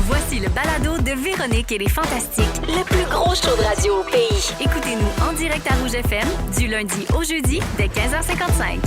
Voici le balado de Véronique et les Fantastiques, le plus gros show de radio au pays. Écoutez-nous en direct à Rouge FM, du lundi au jeudi, dès 15h55.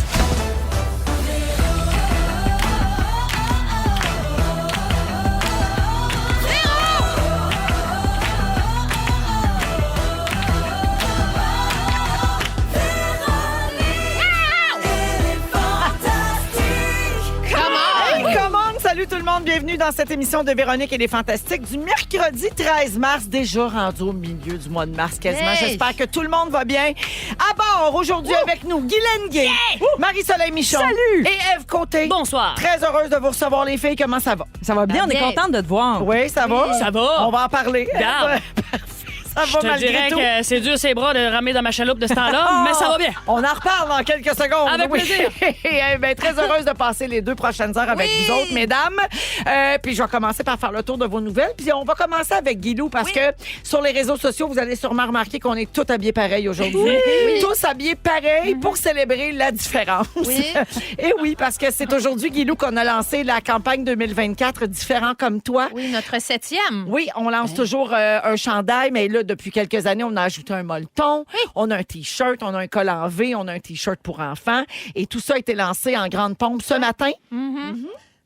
Salut tout le monde, bienvenue dans cette émission de Véronique et les Fantastiques du mercredi 13 mars, déjà rendu au milieu du mois de mars quasiment. Hey. J'espère que tout le monde va bien. À bord aujourd'hui avec nous, Guylaine Gay, Marie-Soleil Michon. Salut. Et Ève Côté. Bonsoir. Très heureuse de vous recevoir les filles. Comment ça va? Ça va bien, on est Bien. contente de te voir. Oui, ça va? Ça va. On va en parler. Garde. Parfait. Ça Je va te malgré dirais tout. que c'est dur ses bras de ramer dans ma chaloupe de ce temps-là, mais ça va bien. On en reparle dans quelques secondes. Avec plaisir. Très heureuse de passer les 2 prochaines heures avec vous autres, mesdames. Puis je vais commencer par faire le tour de vos nouvelles. Puis on va commencer avec Guilou parce que sur les réseaux sociaux, vous allez sûrement remarquer qu'on est tous habillés pareil aujourd'hui. Oui. Tous habillés pareil pour célébrer la différence. Oui. Et oui, parce que c'est aujourd'hui, Guilou, qu'on a lancé la campagne 2024 Différents comme toi. Oui, notre 7e. Oui, on lance toujours un chandail, mais là, depuis quelques années, on a ajouté un molleton, on a un T-shirt, on a un col en V, on a un T-shirt pour enfants. Et tout ça a été lancé en grande pompe ce matin.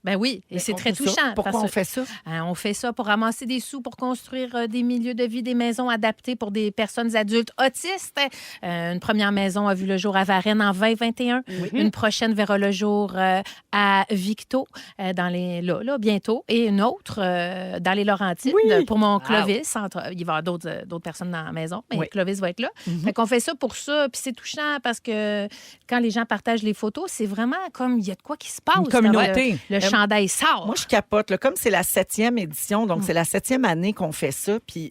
Ben oui, et c'est très Raconte-nous ça. touchant. Pourquoi parce on fait ça? On fait ça pour ramasser des sous, pour construire des milieux de vie, des maisons adaptées pour des personnes adultes autistes. Une première maison a vu le jour à Varennes en 2021. Une prochaine verra le jour à Victo, là, bientôt. Et une autre dans les Laurentides, pour mon Clovis. Il va y avoir d'autres personnes dans la maison, mais Clovis va être là. Fait qu'on fait ça pour ça. Puis c'est touchant parce que quand les gens partagent les photos, c'est vraiment comme il y a de quoi qui se passe. Une communauté. Le chandail sort. Moi, je capote. Là, comme c'est la 7e édition, donc c'est la 7e année qu'on fait ça. Puis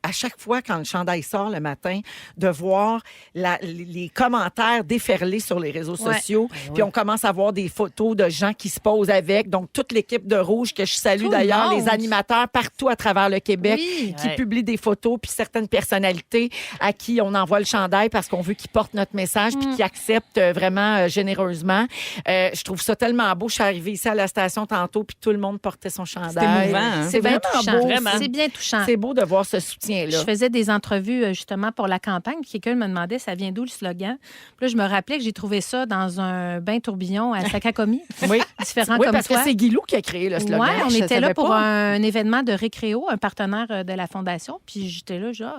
à chaque fois, quand le chandail sort le matin, de voir les commentaires déferler sur les réseaux sociaux. Puis on commence à voir des photos de gens qui se posent avec. Donc, toute l'équipe de Rouge, que je salue Tout d'ailleurs, le monde. les animateurs partout à travers le Québec Oui. qui publient des photos, puis certaines personnalités à qui on envoie le chandail parce qu'on veut qu'ils portent notre message puis qu'ils acceptent vraiment généreusement. Je trouve ça tellement beau. Je suis arrivée ici à la station tantôt, puis tout le monde portait son chandail. C'est émouvant, hein? C'est bien vraiment touchant. beau. Vraiment. C'est bien touchant. C'est beau de voir ce soutien-là. Je faisais des entrevues justement pour la campagne. Puis quelqu'un me demandait ça vient d'où le slogan. Puis là, je me rappelais que j'ai trouvé ça dans un bain tourbillon à Sakakomi. Oui, Différent oui comme parce toi. que c'est Guilou qui a créé le slogan. Oui, on Je était là savais pour pas. un événement de Récréo, un partenaire de la Fondation. Puis j'étais là, genre,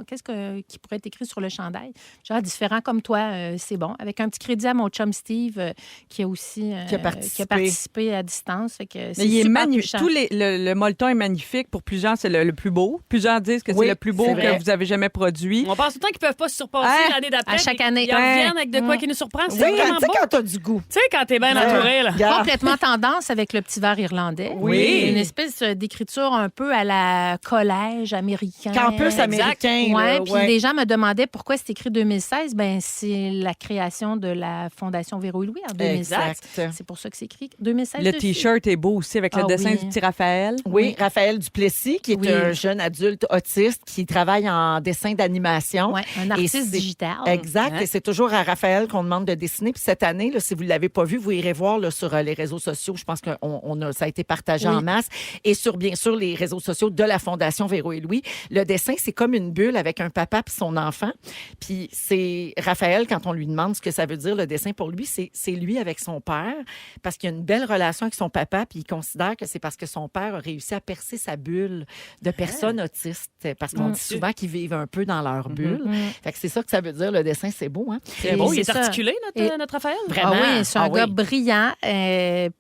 qui pourrait être écrit sur le chandail? Genre, différent comme toi, c'est bon. Avec un petit crédit à mon chum Steve, qui a aussi Qui a participé à distance. Fait que c'est Mais il est super magnifique. touchant. Le molleton est magnifique. Pour plusieurs, c'est le plus beau. Plusieurs disent que Oui, c'est le plus beau c'est vrai. que vous avez jamais produit. On pense tout le temps qu'ils peuvent pas se surpasser Hein? l'année d'après. À chaque puis année. Ils reviennent avec de quoi qui nous surprend. Tu C'est sais, vraiment beau. quand t'as du goût. Tu sais, quand t'es bien entouré, là. Regarde. Complètement tendance avec le petit verre irlandais. Oui. Une espèce d'écriture un peu à la collège américain. Campus américain. Oui, là, puis ouais. les gens me demandaient pourquoi c'est écrit 2016. Ben c'est la création de la Fondation Véro et Louis en 2016. Exact. C'est pour ça que c'est écrit 2016. Le dessus. T-shirt est beau aussi avec le Ah dessin oui. du petit Raphaël. Oui, Raphaël Duplessis, qui est Oui. un jeune adulte autiste qui travaille en dessin d'animation. Ouais, un Et artiste c'est- digital. Exact. Hein? Et c'est toujours à Raphaël qu'on demande de dessiner. Puis cette année, là, si vous ne l'avez pas vu, vous irez voir là, sur les réseaux sociaux. Je pense que ça a été partagé Oui. en masse. Et sur, bien sûr, les réseaux sociaux de la Fondation Véro et Louis. Le dessin, c'est comme une bulle avec un papa et son enfant. Puis c'est Raphaël, quand on lui demande ce que ça veut dire, le dessin pour lui, c'est lui avec son père. Parce qu'il y a une belle relation avec son papa. Puis il considère que c'est parce que son père a réussi à percer sa bulle de personnes autistes. Parce qu'on dit souvent qu'ils vivent un peu dans leur bulle. Fait que c'est ça que ça veut dire. Le dessin, c'est beau, hein? C'est beau, il est c'est ça. articulé, Et- notre Raphaël. Vraiment? Ah oui, c'est un Ah gars oui. brillant.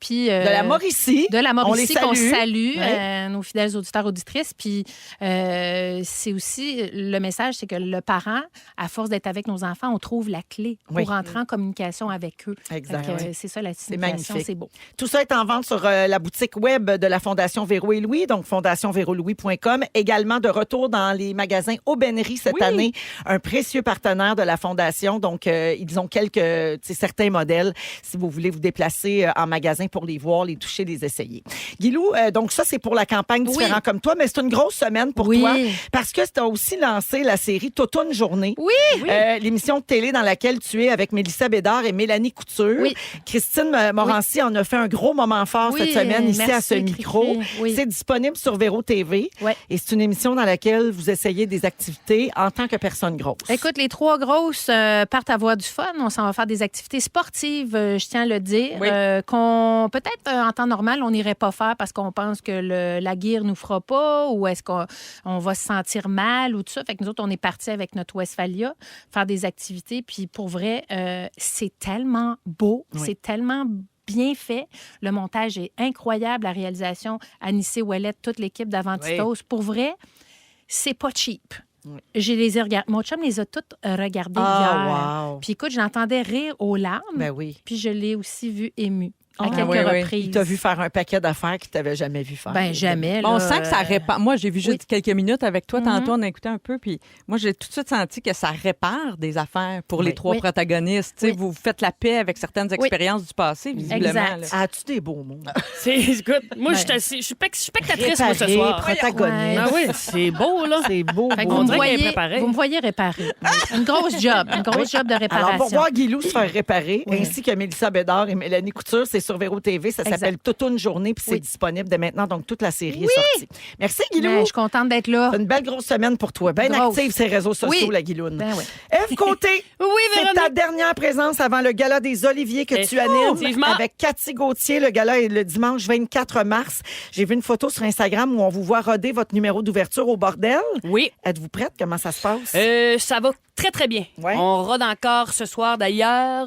Puis, De la Mauricie. De la On les Mauricie qu'on salue, Ouais. nos fidèles auditeurs, auditrices. Puis c'est aussi, le message, c'est que le parent, à force d'être avec nos enfants, on trouve la clé pour Oui. rentrer en communication avec eux. Exact. Fait que, Oui. c'est ça la signification, magnifique. c'est beau. Tout ça est en vente sur la boutique web de la Fondation Véro et Louis, donc fondationvérolouis.com. Également de retour dans les magasins Aubainerie cette année, un précieux partenaire de la Fondation. Donc, ils ont certains modèles si vous voulez vous déplacer en magasin pour les voir, les toucher, les essayer. Guilou, donc ça, c'est pour la campagne Différents comme toi, mais c'est une grosse semaine pour Oui. toi parce que tu as aussi lancé la série Toute une journée. Oui. L'émission de télé dans laquelle tu es avec Mélissa Bédard et Mélanie Couture. Oui. Christine Morancy en a fait un gros moment fort part Oui, cette semaine ici à merci, ce micro. Cricri. Oui. C'est disponible sur Véro TV. Ouais. Et c'est une émission dans laquelle vous essayez des activités en tant que personne grosse. Écoute, les trois grosses partent avoir du fun. On s'en va faire des activités sportives, je tiens à le dire, Oui. qu'on peut-être en temps normal, on n'irait pas faire parce qu'on pense que la guire nous fera pas ou est-ce qu'on va se sentir mal ou tout ça. Fait que nous autres, on est partis avec notre Westphalia faire des activités. Puis pour vrai, c'est tellement beau, Oui. c'est tellement bien fait. Le montage est incroyable. La réalisation, Anissé Ouellette, toute l'équipe d'Avantitos. Pour vrai, c'est pas cheap. Oui. Je les ai regardés. Mon chum les a toutes regardées hier. Ah, wow. Puis écoute, je l'entendais rire aux larmes. Ben oui. Puis je l'ai aussi vu ému à Ah, quelques oui, oui. reprises. Il t'a vu faire un paquet d'affaires qu'il t'avait jamais vu faire. Ben jamais. On là, sent que ça répare. Moi, j'ai vu juste oui. quelques minutes avec toi Mhm. tantôt, on a écouté un peu, puis moi, j'ai tout de suite senti que ça répare des affaires pour les Oui. trois Oui. protagonistes. Tu sais, Oui. vous faites la paix avec certaines expériences du passé, visiblement. Exact. là. As-tu des beaux mots? Écoute, moi, Ben. je suis assis- je suis spectatrice, moi, ce Réparer, soir. protagoniste. Ah oui, c'est beau, là. C'est beau, Fait que beau. On vous, me dirait qu'elle est voyez, préparée. vous me voyez réparer. Une grosse job. Une grosse job de réparation. Alors, pour voir Guilou se faire réparer, Oui. ainsi que Mélissa Bédard et Mélanie Couture, c'est sur Véro TV. Ça Exact. s'appelle Toute une journée, puis c'est Oui. disponible dès maintenant. Donc, toute la série est sortie. Merci, Guilou. Ben, je suis contente d'être là. Une belle grosse semaine pour toi. Bien Grosse. active ces réseaux sociaux, Oui. la Guiloune. Ben oui. Ève Côté, Oui, c'est ta Véronique. dernière présence avant le Gala des Oliviers que tu animes Effectivement. avec Cathy Gauthier. Le gala est le dimanche 24 mars. J'ai vu une photo sur Instagram où on vous voit roder votre numéro d'ouverture au bordel. Oui. Êtes-vous prête? Comment ça se passe? Ça va très, très bien. Ouais. On rôde encore ce soir, d'ailleurs,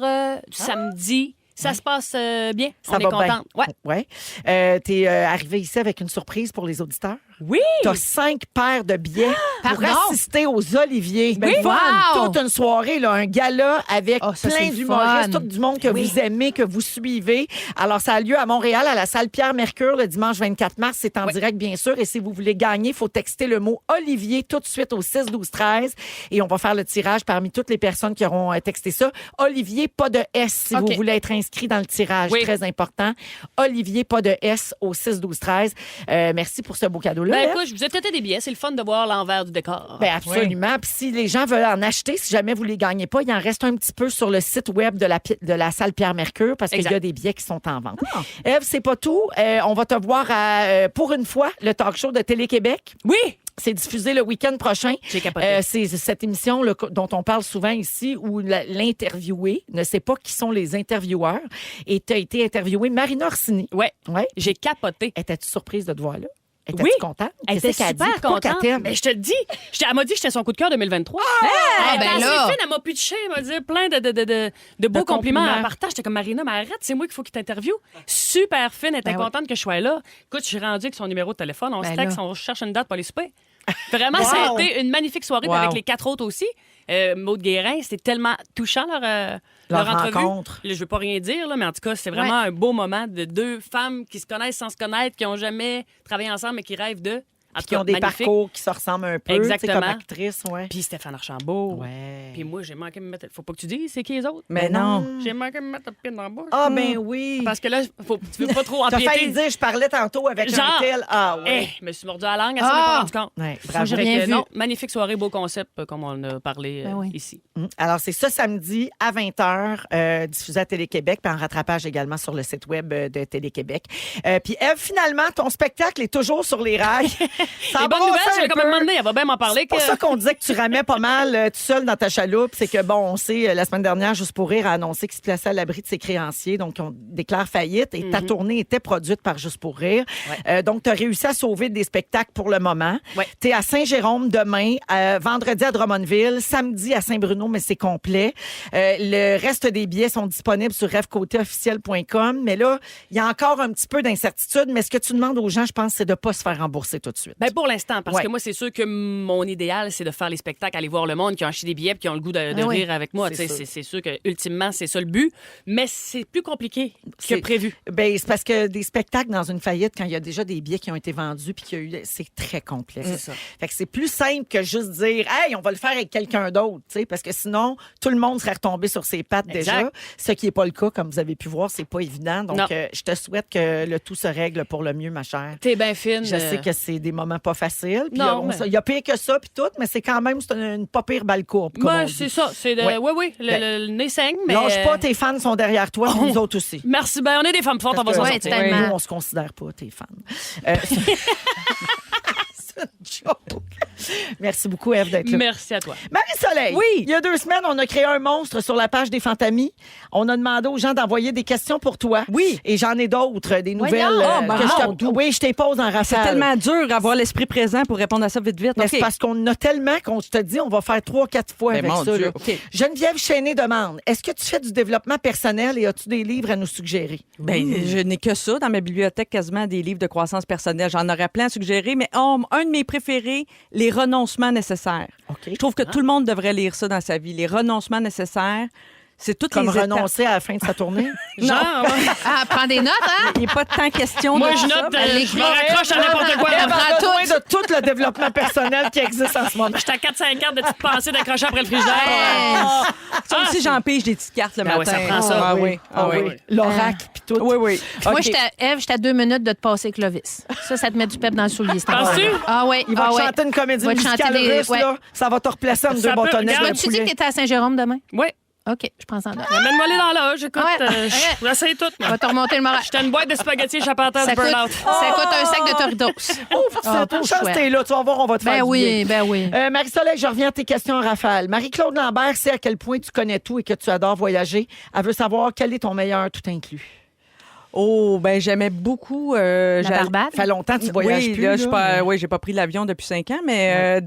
samedi. Ça se passe bien. Ça On est va bien. contente. Ouais. Ouais. T'es arrivé ici avec une surprise pour les auditeurs. Oui. T'as 5 paires de billets pour Pardon? assister aux Oliviers. Oui. Fun! Wow! Toute une soirée, là, un gala avec Oh, ça, plein c'est le d'humoristes, fun. tout du monde que vous aimez, que vous suivez. Alors, ça a lieu à Montréal, à la salle Pierre-Mercure, le dimanche 24 mars. C'est en direct, bien sûr. Et si vous voulez gagner, il faut texter le mot Olivier tout de suite au 6-12-13. Et on va faire le tirage parmi toutes les personnes qui auront texté ça. Olivier, pas de S, si OK. vous voulez être inscrit dans le tirage. Oui. Très important. Olivier, pas de S, au 6-12-13. Merci pour ce beau cadeau-là. Ben Ève. écoute, je vous ai têté des billets. C'est le fun de voir l'envers du décor. Ben absolument. Puis si les gens veulent en acheter, si jamais vous les gagnez pas, il en reste un petit peu sur le site web de la salle Pierre-Mercure parce qu'il y a Exact. des billets qui sont en vente. Ève, c'est pas tout. On va te voir pour une fois, le talk show de Télé-Québec. Oui. C'est diffusé le week-end prochain. J'ai capoté. C'est cette émission là, dont on parle souvent ici où l'interviewé ne sait pas qui sont les intervieweurs. Et tu as été interviewée Marina Orsini. Ouais. Ouais. J'ai capoté. Étais-tu surprise de te voir là? Étais-tu Oui. contente? Elle était Qu'est-ce qu'elle a dit? super Pourquoi qu'elle contente. t'aime? Mais je te le dis. Elle m'a dit que j'étais son coup de cœur 2023. Ah, Elle ben était là. assez fine, elle m'a pitché, elle m'a dit plein de beaux compliments compliments. en partage. J'étais comme Marina, mais arrête, c'est moi qu'il faut qu'il t'interviewe. Super fine, elle était Ben oui. contente que je sois là. Écoute, je suis rendue avec son numéro de téléphone, on Ben se texte, là. on cherche une date pour aller souper. Vraiment, ça a été une magnifique soirée puis Wow. avec les 4 autres aussi. Maud Guérin, c'était tellement touchant leur entrevue. rencontre. Là, je veux pas rien dire, là, mais en tout cas, c'est vraiment un beau moment de deux femmes qui se connaissent sans se connaître, qui ont jamais travaillé ensemble, mais qui rêvent de. En tout Qui ont cas, des magnifique. parcours qui se ressemblent un peu. Exactement. Tu sais, comme actrice, ouais. Puis Stéphane Archambault. Ouais. Puis moi, j'ai manqué de me mettre. Faut pas que tu dises, c'est qui les autres? Mais non. J'ai manqué de me mettre le pied dans la bouche. Ah, ben oui. Parce que là, tu veux pas trop T'as failli empiéter. dire, je parlais tantôt avec un Genre, tel. Ah, ouais. Je me suis mordu à la langue, elle s'en est Ah! pas rendu compte. Ouais, Moi, bravo. j'ai Fait rien que, vu. non, magnifique soirée, beau concept, comme on a parlé Ben oui. ici. Alors, c'est ce samedi à 20h, diffusé à Télé-Québec, puis en rattrapage également sur le site web de Télé-Québec. Puis, Ève, finalement, ton spectacle est toujours sur les rails. Ça Les bonnes brasse nouvelles, je un vais quand même peu. demander, elle va bien m'en parler. C'est pour ça qu'on disait que tu ramais pas mal tout seul dans ta chaloupe. C'est que, bon, on sait, la semaine dernière, Juste pour rire a annoncé qu'il se plaçait à l'abri de ses créanciers. Donc, on déclare faillite. Et ta tournée était produite par Juste pour rire. Donc, tu as réussi à sauver des spectacles pour le moment. Ouais. Tu es à Saint-Jérôme demain, vendredi à Drummondville, samedi à Saint-Bruno, mais c'est complet. Le reste des billets sont disponibles sur rêvecotéofficiel.com. Mais là, il y a encore un petit peu d'incertitude. Mais ce que tu demandes aux gens, je pense, c'est de ne pas se faire rembourser tout de suite. Ben pour l'instant, parce Ouais. que moi, c'est sûr que mon idéal, c'est de faire les spectacles, aller voir le monde qui ont acheté des billets et qui ont le goût de oui. rire avec moi. C'est Tu sais, sûr. C'est sûr que ultimement, c'est ça le but. Mais c'est plus compliqué que C'est- prévu. Ben, c'est parce que des spectacles dans une faillite, quand il y a déjà des billets qui ont été vendus puis qu'il y a eu, c'est très complexe. C'est ça. Fait que c'est plus simple que juste dire, hey, on va le faire avec quelqu'un d'autre, tu sais, parce que sinon, tout le monde serait retombé sur ses pattes déjà. Exact. Ce qui n'est pas le cas, comme vous avez pu voir, c'est pas évident. Non. Donc, je te souhaite que le tout se règle pour le mieux, ma chère. T'es bien fine. Je sais que c'est des moments pas faciles. Puis Non, il y a pire que ça, puis tout, mais c'est quand même une pas pire balle courbe. comme on Ben, dit. c'est ça. Oui, le nez saigne, mais... Lâche pas, tes fans sont derrière toi, puis nous autres aussi. Merci, ben on est des femmes fortes, on va s'en Parce que, sortir. tellement. nous, on se considère pas tes fans. C'est une joke. Merci beaucoup, Ève, d'être là. Merci à toi. Marie-Soleil, Oui. il y a 2 semaines, on a créé un monstre sur la page des Fantamis. On a demandé aux gens d'envoyer des questions pour toi. Oui. Et j'en ai d'autres, des nouvelles. Oh, que bravo. je te pose en rafale. C'est tellement dur d'avoir l'esprit présent pour répondre à ça vite. Mais OK. c'est parce qu'on a tellement qu'on te dit on va faire 3-4 fois Ben, avec mon ça. Dieu, là. OK. Geneviève Chéné demande est-ce que tu fais du développement personnel et as-tu des livres à nous suggérer? Ben, je n'ai que ça dans ma bibliothèque, quasiment des livres de croissance personnelle. J'en aurais plein à suggérer, mais un de mes préférés, Les renoncements nécessaires. OK. Je trouve que tout le monde devrait lire ça dans sa vie. Les renoncements nécessaires, c'est toutes Comme les étapes. renoncer à la fin de sa tournée? Genre, Ah, prends des notes, hein? Il n'y a pas tant question moi, de je ça. note, elle je me raccroche à n'importe quoi. Elle Elle a prend besoin de tout le développement personnel qui existe en ce moment. J'étais à 4-5 cartes de petites pensées d'accrocher après le frigidaire. Ça aussi, j'en pige des petites cartes le Ben matin. ouais, ça prend ça. Ah oui. Ah oui. L'oracle, puis tout. Oui, oui. Moi, OK. j'étais à 2 minutes de te passer Clovis. Ça te met du pep dans le soulier. c'est Penses-tu? bon. Ah oui, Il va ah te ouais. chanter une comédie Va te musicale chanter des- russe, ouais. là. Ça va te replacer en Ça deux peut- bâtonnets regarde, de Tu dis poulet. que t'étais à Saint-Jérôme demain? Oui. OK, je prends ça en note. Amène-moi les dans là, j'écoute. Ouais. J'essaye tout, On moi. va te remonter le moral. J'étais une boîte de spaghettis échappateur Ça du coûte, burn-out. ça coûte un sac de Toritos. C'est pas une chance chouette. que t'es là. Tu vas voir, on va te faire Ben du bien. oui, ben oui. Marie-Soleil, je reviens à tes questions en rafale. Marie-Claude Lambert sait à quel point tu connais tout et que tu adores voyager. Elle veut savoir quel est ton meilleur tout inclus. Oh, ben j'aimais beaucoup. La Barbade? Ça fait longtemps que tu voyages oui, plus. là, là, je suis pas, oui, j'ai pas pris l'avion depuis 5 ans, mais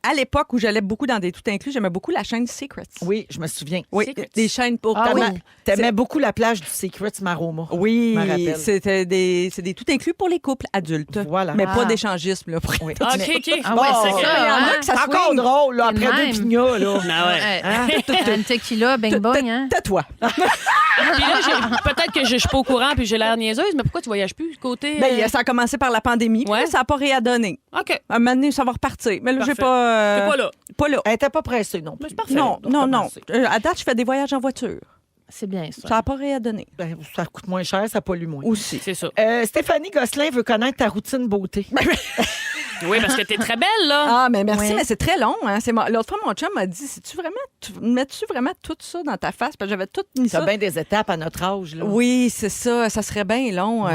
à l'époque où j'allais beaucoup dans des tout inclus, j'aimais beaucoup la chaîne Secrets. Oui, je me souviens. Oui, Secrets. des chaînes pour Ah oui. T'aimais beaucoup la plage du Secrets Maroma. Oui, Je me rappelle. c'est des tout inclus pour les couples adultes. Voilà. Mais Ah. pas d'échangisme. Là, pour Oui. Ah, OK, OK. Ah ouais, c'est Bon, ça. il y en a hein? que ça C'est encore swing. drôle, là, C'est après le deux même. pignats, là. Ah ouais. Un tequila, bing bong, hein? Tais-toi. Puis là, peut-être que je suis pas au courant puis j'ai l'air niaiseuse, mais pourquoi tu voyages plus côté... Ben, ça a commencé par la pandémie, puis Ouais. là, ça n'a pas réadonné. OK. À un moment donné, ça va repartir. Mais là, j'ai Parfait. pas. T'es pas là. Pas là. Elle était pas pressée non plus. Non, Elle a non, non. commencé. À date, je fais des voyages en voiture. C'est bien ça. Ça n'a pas réadonné. Ben, ça coûte moins cher, ça pollue moins. Aussi. C'est ça. Stéphanie Gosselin veut connaître ta routine beauté. Oui, parce que t'es très belle, là. Ah, mais merci, Ouais. mais c'est très long. Hein. L'autre fois, mon chum m'a dit mets-tu vraiment tout ça dans ta face? Parce que j'avais tout mis T'as ça. bien des étapes à notre âge. Là. Oui, c'est ça. Ça serait bien long.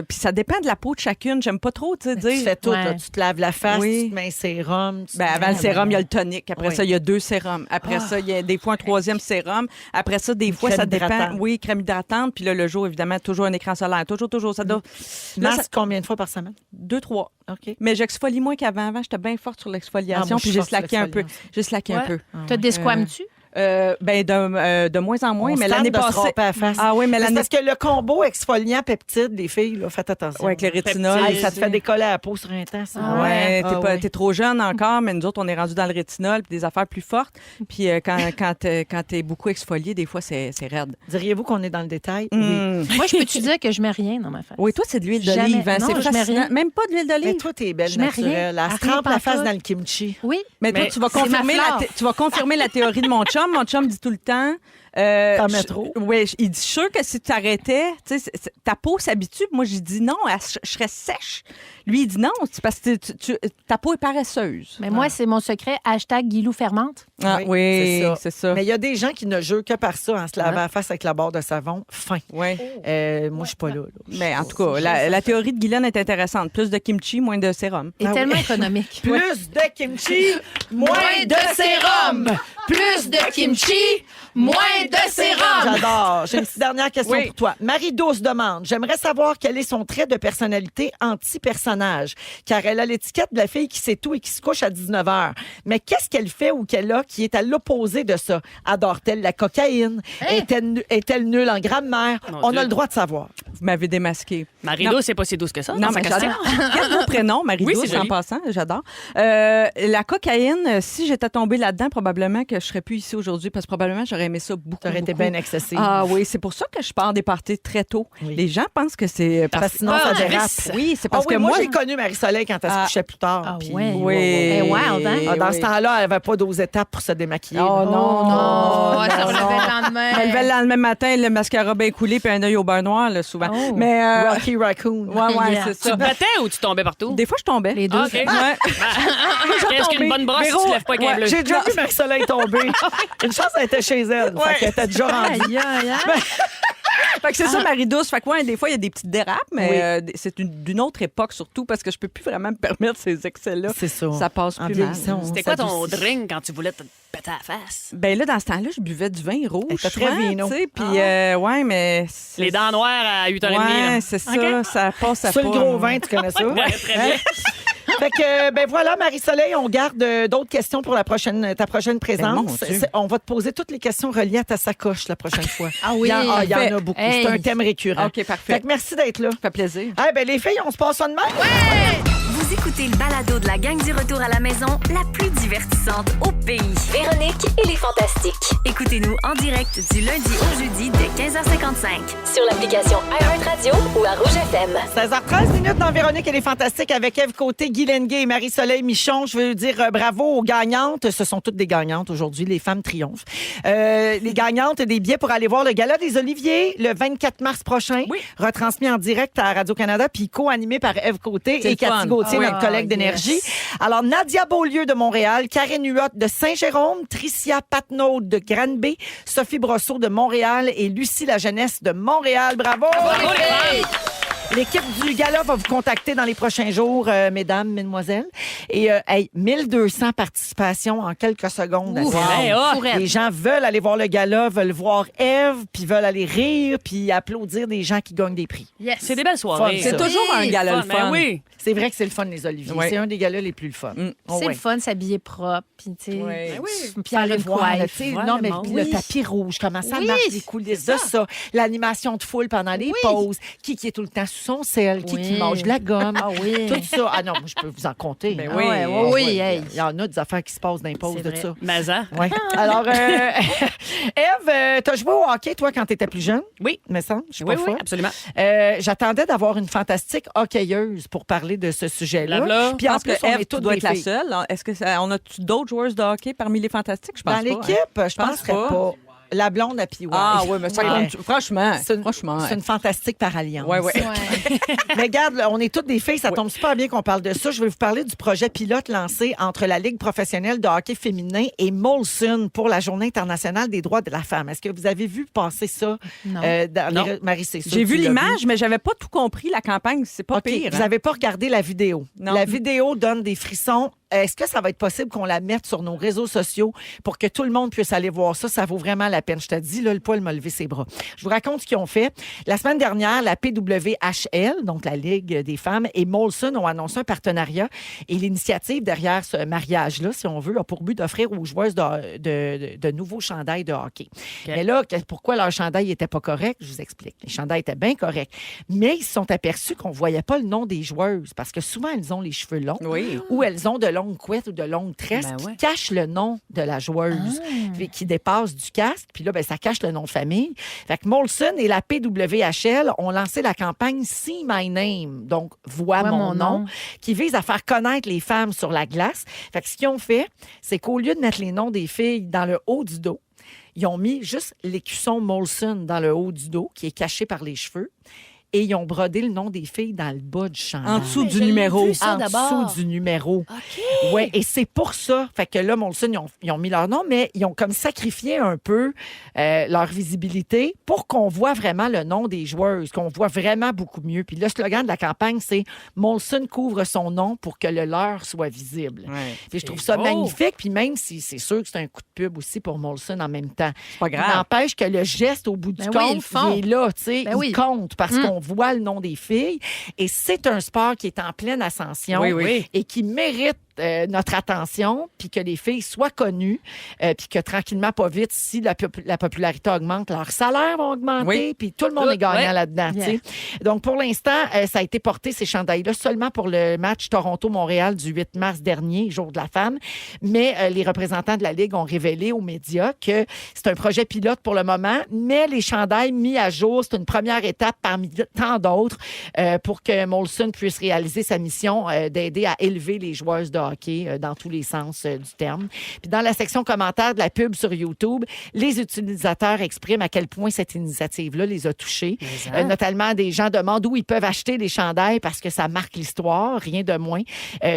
Puis ça dépend de la peau de chacune. J'aime pas trop, tu sais, Tu dire. fais tout. Ouais. Là. Tu te laves la face, Oui. tu te mets un sérum. tu Ben, te avant mets- le sérum, il y a le tonique. Après Oui. ça, il y a 2 sérums. Après ça, il y a des fois un 3e sérum. Après ça, des fois, crème ça dépend. hydratante. Oui, crème hydratante. Puis là, le jour, évidemment, toujours un écran solaire. Toujours. Ça doit. Tu Là, masques combien de fois par semaine? 2-3. OK. Mais j'exfolie moins qu'avant. Avant, j'étais bien forte sur Ah, l'exfoliation. moi, je Puis suis j'ai forte sur slacké un peu. l'exfoliation. J'ai slacké un Ouais. peu. T'as des squames-tu? Ben, de moins en moins. On mais se l'année tente de se passée. râper à la face. Ah oui, mais C'est l'année parce que le combo exfoliant peptide, les filles, là, faites attention. Ouais, avec les rétinols. Peptide. Hey, ça te fait décoller à la peau sur un temps, ça. Ah Ouais, Ah ouais. t'es trop jeune encore, mais nous autres, on est rendu dans le rétinol puis des affaires plus fortes. Puis quand t'es beaucoup exfolié, des fois, c'est raide. Diriez-vous qu'on est dans le détail? Mm. Moi, je peux te dire que je mets rien dans ma face. Oui, toi, c'est de l'huile Jamais. d'olive. Hein? Non, C'est je mets fascinant. rien. Même pas de l'huile Mais d'olive. toi, t'es belle Je mets naturelle. rien. Elle se Rien trempe la face pantoute. dans le kimchi. Oui. Mais toi, Mais tu vas c'est ma confirmer flore. tu vas confirmer la théorie de mon chum. Mon chum dit tout le temps. T'en mets trop? Oui, il dit sûr que si tu arrêtais, ta peau s'habitue. Moi, j'ai dit non, je serais sèche. Lui, il dit non, c'est parce que ta peau est paresseuse. Mais moi, c'est mon secret. #Guilou fermente. Ah, oui, c'est c'est ça. Mais il y a des gens qui ne jurent que par ça en se lavant la face avec la barre de savon. Fin. Ouais. Moi, je suis pas là. Mais en tout cas, la théorie de Guylaine est intéressante. Plus de kimchi, moins de sérum. Et Ah tellement oui. économique. Plus de kimchi, moins de sérum. Plus de kimchi, moins de sérum. J'adore. J'ai une petite dernière question Oui. pour toi. Marie-Douce demande, j'aimerais savoir quel est son trait de personnalité anti-personnage, car elle a l'étiquette de la fille qui sait tout et qui se couche à 19h. Mais qu'est-ce qu'elle fait ou qu'elle a qui est à l'opposé de ça? Adore-t-elle la cocaïne? Est-elle nulle en grammaire? Mon On Dieu. a le droit de savoir. Vous m'avez démasqué. Marie-Do, c'est pas si douce que ça. Non, dans sa mais question. j'adore. Regarde vos prénoms, Marie-Douce, Oui, c'est en joli. passant, j'adore. La cocaïne, si j'étais tombée là-dedans, probablement que que je serais plus ici aujourd'hui parce que probablement j'aurais aimé ça beaucoup. Ça aurait été beaucoup. bien excessif. Ah oui, c'est pour ça que je pars des parties très tôt. Oui. Les gens pensent que c'est Parce que sinon, ça dérape. Oui, c'est Ah parce oui, que moi, moi j'ai connu Marie-Soleil quand elle se couchait plus tard. Ah puis- ouais. Oui. Elle est wild, hein? Ah, dans ce oui. temps-là, elle n'avait pas 12 étapes pour se démaquiller. Oh là. non, Oh, elle se non, relevait non. le lendemain. Elle levait le lendemain matin, le mascara bien coulé puis un œil au beurre noir, là, souvent. Oh. Mais Rocky Raccoon. ouais, Yeah. c'est Tu te ça. battais ou tu tombais partout? Des fois, je tombais. Les deux. Ah, OK. Ouais. Est-ce qu'une bonne brosse, Véro, tu te lèves pas avec un ouais, bleu? J'ai déjà vu Marie-Soleil tomber. Une chance, elle était chez elle. Fait qu'elle était déjà rendue. Aïe, aïe, aïe. Fait que c'est ça, Marie-Douce. Fait que ouais, des fois, il y a des petites dérapes, mais c'est d'une autre époque surtout parce que je peux plus vraiment me permettre ces excès-là. C'est ça. Ça passe En plus mal. vieillissant, on C'était quoi ton s'adoucit. drink quand tu voulais te péter à la face? Ben là, dans ce temps-là, je buvais du vin rouge. Elle était très souvent, vino. tu sais, puis ouais, mais... c'est- Les dents noires à 8h30. Ouais, là. c'est ça. OK. Ça passe à Sur pas. le gros vin, tu connais ça? Ouais, très bien. Fait que, ben voilà, Marie-Soleil, on garde d'autres questions pour ta prochaine Ben, présence. mon Dieu. On va te poser toutes les questions reliées à ta sacoche la prochaine fois. Ah oui. Il y en a Parfait. beaucoup. Hey. C'est un thème récurrent. OK, parfait. Fait que merci d'être là. Ça fait plaisir. Eh ben les filles, on se passe ça de même? Vous écoutez le balado de la gang du retour à la maison, la plus divertissante au pays. Véronique et les Fantastiques. Écoutez-nous en direct du lundi au jeudi dès 15h55 sur l'application iHeartRadio ou à Rouge FM. 16h13 minutes dans Véronique et les Fantastiques avec Ève Côté, Guy Lenguet et Marie-Soleil Michon. Je veux dire bravo aux gagnantes. Ce sont toutes des gagnantes aujourd'hui. Les femmes triomphent. Les gagnantes des billets pour aller voir le Gala des Oliviers le 24 mars prochain. Oui. Retransmis en direct à Radio-Canada puis co-animé par Ève Côté C'est et le Cathy fun. Gauthier, Ah notre collègue yes. d'énergie. Alors, Nadia Beaulieu de Montréal, Karine Huot de Saint-Jérôme, Tricia Patnaud de Granby, Sophie Brosseau de Montréal et Lucie La Jeunesse de Montréal. Bravo! Bravo, les filles! L'équipe du gala va vous contacter dans les prochains jours, mesdames, mesdemoiselles. Et 1200 participations en quelques secondes. Ouf. Hey, oh, Fourette. Les gens veulent aller voir le gala, veulent voir Ève, puis veulent aller rire, puis applaudir des gens qui gagnent des prix. Yes. C'est des belles soirées. Fun, C'est ça. toujours un gala le Ben fun. oui. C'est vrai que c'est le fun, les Oliviers. Ouais. C'est un des galas les plus le fun. Oh, C'est ouais. le fun, s'habiller propre. Puis, tu sais, Ouais. Ben oui. puis Puis aller aller voir, là, coiffe. tu sais, Ouais, non, mais bon. puis Oui. le tapis rouge, comment ça Oui, marche, les coulisses c'est de ça, l'animation de foule pendant les pauses, qui est tout le temps sous son sel, qui Oui. mange de la gomme, Ah oui. tout ça. Ah non, moi, je peux vous en compter. Ben hein. oui. Ah ouais, Ah oui, ouais, hey. il y en a des affaires qui se passent dans les pauses C'est de vrai. ça. Mais ça. Ouais. Alors, Ève, t'as joué au hockey, toi, quand t'étais plus jeune? Oui. Me semble, je suis Oui, pas oui, folle. absolument. J'attendais d'avoir une fantastique hockeyeuse pour parler de ce sujet-là. Blabla. Puis Je en pense plus, que on Ève, est tu toutes dois des être la filles. seule. Est-ce que on a d'autres joueuses de hockey parmi les fantastiques? Je pense Dans pas. l'équipe, hein. je penserais pas. La blonde à PY. Ah oui, mais ça Ouais. compte. Franchement, C'est une, franchement. c'est une fantastique par alliance. Ouais, ouais. Ouais. Mais regarde, là, on est toutes des filles, ça tombe super bien qu'on parle de ça. Je vais vous parler du projet pilote lancé entre la Ligue professionnelle de hockey féminin et Molson pour la Journée internationale des droits de la femme. Est-ce que vous avez vu passer ça? Non. Non. Marie, c'est sûr J'ai que vu tu l'as l'image, mais j'avais pas tout compris. La campagne, c'est pas OK, pire. vous hein. n'avez pas regardé la vidéo. Non. La vidéo donne des frissons. Est-ce que ça va être possible qu'on la mette sur nos réseaux sociaux pour que tout le monde puisse aller voir ça? Ça vaut vraiment la peine. Je te dis, là, le poil m'a levé ses bras. Je vous raconte ce qu'ils ont fait. La semaine dernière, la PWHL, donc la Ligue des femmes, et Molson ont annoncé un partenariat. Et l'initiative derrière ce mariage-là, si on veut, a pour but d'offrir aux joueuses de nouveaux chandails de hockey. Mais là, pourquoi leur chandail n'était pas correct? Je vous explique. Les chandails étaient bien corrects. Mais ils se sont aperçus qu'on ne voyait pas le nom des joueuses parce que souvent, elles ont les cheveux longs Oui. ou elles ont de longues couettes ou de longues tresses Ben qui ouais. cachent le nom de la joueuse, puis qui dépasse du casque. Puis là, ben, ça cache le nom de famille. Fait que Molson et la PWHL ont lancé la campagne See My Name, donc Vois mon nom, qui vise à faire connaître les femmes sur la glace. Fait que ce qu'ils ont fait, c'est qu'au lieu de mettre les noms des filles dans le haut du dos, ils ont mis juste l'écusson Molson dans le haut du dos, qui est caché par les cheveux. Et ils ont brodé le nom des filles dans le bas du chandail. En dessous Mais du je l'ai numéro. vu, ça, En d'abord. dessous du numéro. OK. Ouais, et c'est pour ça. Fait que là, Molson, ils ont mis leur nom, mais ils ont comme sacrifié un peu leur visibilité pour qu'on voit vraiment le nom des joueuses, qu'on voit vraiment beaucoup mieux. Puis le slogan de la campagne, c'est Molson couvre son nom pour que le leur soit visible. Ouais. Puis je trouve C'est ça beau. magnifique. Puis même si c'est sûr que c'est un coup de pub aussi pour Molson en même temps. C'est pas Il grave. n'empêche que le geste au bout du Ben oui, ils compte, le font. il est là, tu sais, Ben il oui. compte parce qu'on voit le nom des filles. Et c'est un sport qui est en pleine ascension Oui, oui. et qui mérite notre attention, puis que les filles soient connues, puis que tranquillement, pas vite, si la popularité augmente, leur salaire va augmenter, puis tout le monde est gagnant là-dedans. tu sais. Donc, pour l'instant, ça a été porté, ces chandails-là, seulement pour le match Toronto-Montréal du 8 mars dernier, jour de la femme. Mais les représentants de la Ligue ont révélé aux médias que c'est un projet pilote pour le moment, mais les chandails mis à jour, c'est une première étape parmi tant d'autres pour que Molson puisse réaliser sa mission d'aider à élever les joueuses de hockey dans tous les sens du terme. Puis dans la section commentaires de la pub sur YouTube, les utilisateurs expriment à quel point cette initiative-là les a touchés. Notamment, des gens demandent où ils peuvent acheter les chandails parce que ça marque l'histoire, rien de moins.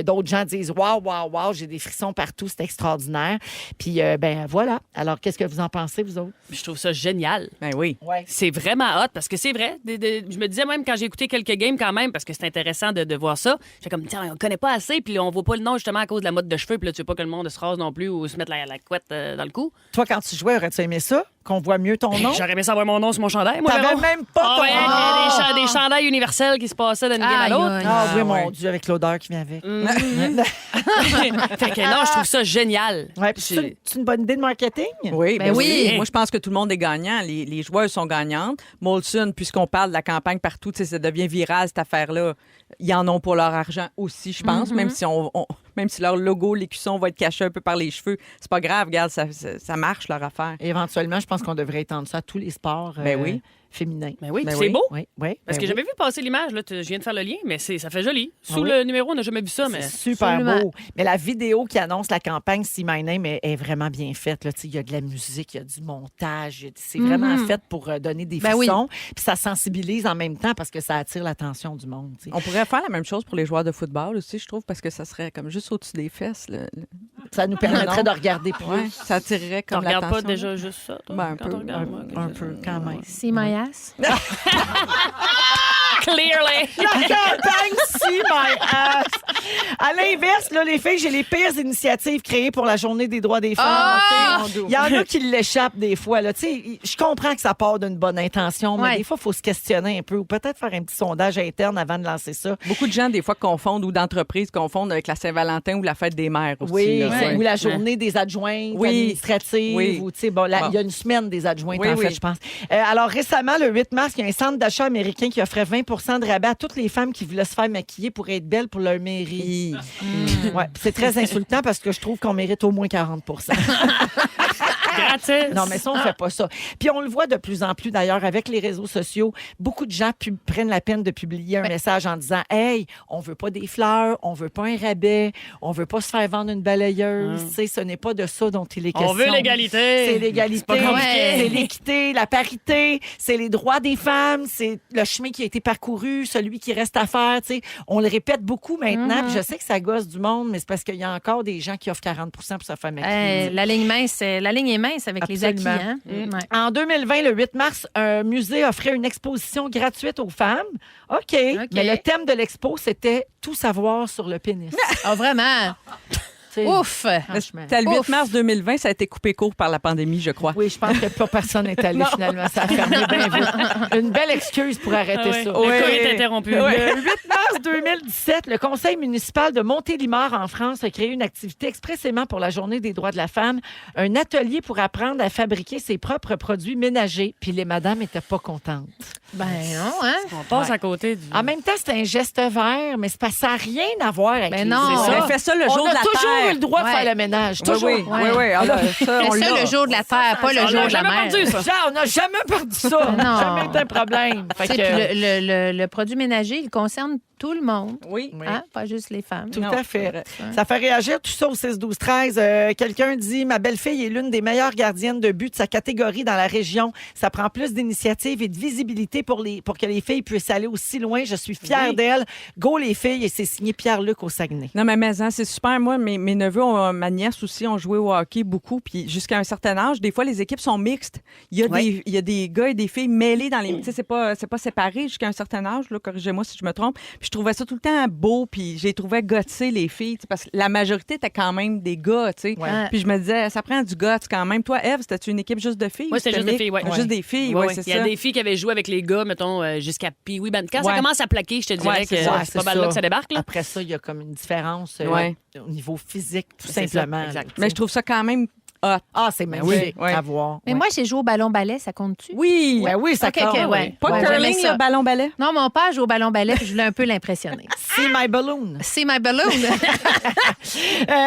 D'autres gens disent « Wow, wow, wow, j'ai des frissons partout, c'est extraordinaire. » Puis, ben voilà. Alors, qu'est-ce que vous en pensez, vous autres? Je trouve ça génial. Ben oui. Ouais. C'est vraiment hot parce que c'est vrai. Je me disais même quand j'ai écouté quelques games quand même, parce que c'est intéressant de voir ça, j'étais comme, tiens, on connaît pas assez, puis on voit pas le nom justement à cause de la mode de cheveux, puis là, tu veux pas que le monde se rase non plus ou se mette la couette dans le cou. Toi, quand tu jouais, aurais-tu aimé ça? Qu'on voit mieux ton nom? J'aurais aimé savoir mon nom sur mon chandail. Moi, T'avais Véro. même pas ton ouais, il y a des chandails universels qui se passaient d'une game à Aïe, l'autre. aïe. Ah oui, ouais. mon Dieu, avec l'odeur qui vient avec. Fait que non, je trouve ça génial. Ouais, puis c'est une bonne idée de marketing? Oui, Ben oui. Moi, je pense que tout le monde est gagnant. Les joueurs sont gagnantes. Molson, puisqu'on parle de la campagne partout, tu sais, ça devient viral, cette affaire-là. Ils en ont pour leur argent aussi, je pense, même si leur logo, l'écusson va être caché un peu par les cheveux. C'est pas grave, regarde, ça marche, leur affaire. Éventuellement, je pense qu'on devrait étendre ça à tous les sports oui. féminins. Mais oui, Ben puis c'est oui. beau. Oui, oui. Parce ben que oui. j'avais vu passer l'image, là, je viens de faire le lien, mais ça fait joli. Sous oui. le numéro, on n'a jamais vu ça, mais... C'est super Absolument. beau. Mais la vidéo qui annonce la campagne See My Name est vraiment bien faite. Là. Il y a de la musique, il y a du montage. C'est vraiment fait pour donner des Ben oui. frissons. Puis ça sensibilise en même temps parce que ça attire l'attention du monde. tu sais. On pourrait faire la même chose pour les joueurs de football aussi, je trouve, parce que ça serait comme juste au-dessus des fesses. Ça nous permettrait Non. de regarder plus. Ouais, ça attirerait Tu comme regardes l'attention. pas déjà juste ça, toi, Ben, un quand peu, on regarde, moi, Un peu, quand même. See my ass. Clearly! La campagne See My Ass. À l'inverse, là, les filles, j'ai les pires initiatives créées pour la Journée des droits des femmes. Ah! OK? Il y en a qui l'échappent des fois. Là. Tu sais, je comprends que ça part d'une bonne intention, mais Ouais. des fois, il faut se questionner un peu ou peut-être faire un petit sondage interne avant de lancer ça. Beaucoup de gens, des fois, confondent ou d'entreprises confondent avec la Saint-Valentin ou la fête des mères aussi. Oui, là, ouais. ou la journée des adjointes Oui. administratives. Oui. Ou, tu sais, bon, il Bon. y a une semaine des adjointes, Oui, en fait, oui. je pense. Alors, récemment, le 8 mars, il y a un centre d'achat américain qui offrait 20 de rabais à toutes les femmes qui voulaient se faire maquiller pour être belles pour leur mairie. Ouais, puis c'est très insultant parce que je trouve qu'on mérite au moins 40 Gratis! Non, mais ça, on fait pas ça. Puis on le voit de plus en plus, d'ailleurs, avec les réseaux sociaux. Beaucoup de gens prennent la peine de publier un message en disant « Hey, on veut pas des fleurs, on veut pas un rabais, on veut pas se faire vendre une balayeuse. Tu sais, ce n'est pas de ça dont il est question. On veut l'égalité! C'est l'égalité, C'est pas compliqué. c'est l'équité, la parité, c'est les droits des femmes, c'est le chemin qui a été parcouru, celui qui reste à faire. Tu sais. On le répète beaucoup maintenant, puis je sais que ça gosse du monde, mais c'est parce qu'il y a encore des gens qui offrent 40 pour se faire maquiller. La ligne est mince avec les acquis. Absolument. Hein? Ouais. En 2020, le 8 mars, un musée offrait une exposition gratuite aux femmes. OK. Mais le thème de l'expo, c'était tout savoir sur le pénis. Ah, vraiment? Tu sais, Ouf! franchement. C'était le 8 Ouf. mars 2020, ça a été coupé court par la pandémie, je crois. Oui, je pense que pas personne n'est allé finalement. Ça a fermé bien vite. Une belle excuse pour arrêter ça. Le cours est interrompu. Le 8 mars 2017, le conseil municipal de Montélimar en France a créé une activité expressément pour la Journée des droits de la femme, un atelier pour apprendre à fabriquer ses propres produits ménagers. Puis les madames n'étaient pas contentes. Ben non, hein? On passe à côté du... En même temps, c'est un geste vert, mais c'est parce que ça n'a rien à voir avec Ben les non. autres. C'est ça. On fait ça le jour On de a la toujours Terre. eu le droit de Ouais. faire le ménage. Oui, Toujours. oui, oui, oui. Alors, ça, on C'est ça l'a. le jour de la Terre, pas le On jour l'a de la jamais mer. perdu, ça. Ça, on n'a jamais perdu ça. Non. Jamais été un problème. Fait Tu sais, que- puis le produit ménager, il concerne tout le monde, Oui. hein? Pas juste les femmes. Tout Non, à c'est fait. vrai. Ça fait réagir tout ça au 6-12-13. Quelqu'un dit « Ma belle-fille est l'une des meilleures gardiennes de but de sa catégorie dans la région. Ça prend plus d'initiative et de visibilité pour que les filles puissent aller aussi loin. Je suis fière d'elle. Go les filles. » Et c'est signé Pierre-Luc au Saguenay. Non, mais hein, c'est super. Moi, mes neveux, ma nièce aussi, ont joué au hockey beaucoup. Puis jusqu'à un certain âge, des fois, les équipes sont mixtes. Il y a des gars et des filles mêlés dans les... Tu sais, c'est pas séparé jusqu'à un certain âge. Là, corrigez-moi si je me trompe. Puis je trouvais ça tout le temps beau, puis j'ai trouvé gotser les filles, parce que la majorité était quand même des gars, tu sais. Ouais. Puis je me disais, ça prend du guts quand même. Toi, Eve, c'était-tu une équipe juste de filles? Moi, c'était juste des filles, ouais. Juste des filles, Ouais, oui, c'est Il y a ça. des filles qui avaient joué avec les gars, mettons, jusqu'à Pee-Wee. Quand ça Ouais. commence à plaquer, je te dirais Ouais, que c'est ça. c'est pas mal là que ça débarque. Là. Après ça, il y a comme une différence Ouais. au niveau physique, tout C'est simplement. ça, exact. Mais je trouve ça quand même hot. Ah, c'est magnifique Oui, oui. à voir. Mais Ouais. moi, j'ai joué au ballon-ballet, ça compte-tu? Oui! Ouais, oui, ça OK, compte. OK, ouais. Pas Ouais, de j'aimais curling, ça. le ballon-ballet? Non, mon père joue au ballon-ballet, puis je voulais un peu l'impressionner. See my balloon. C'est my balloon.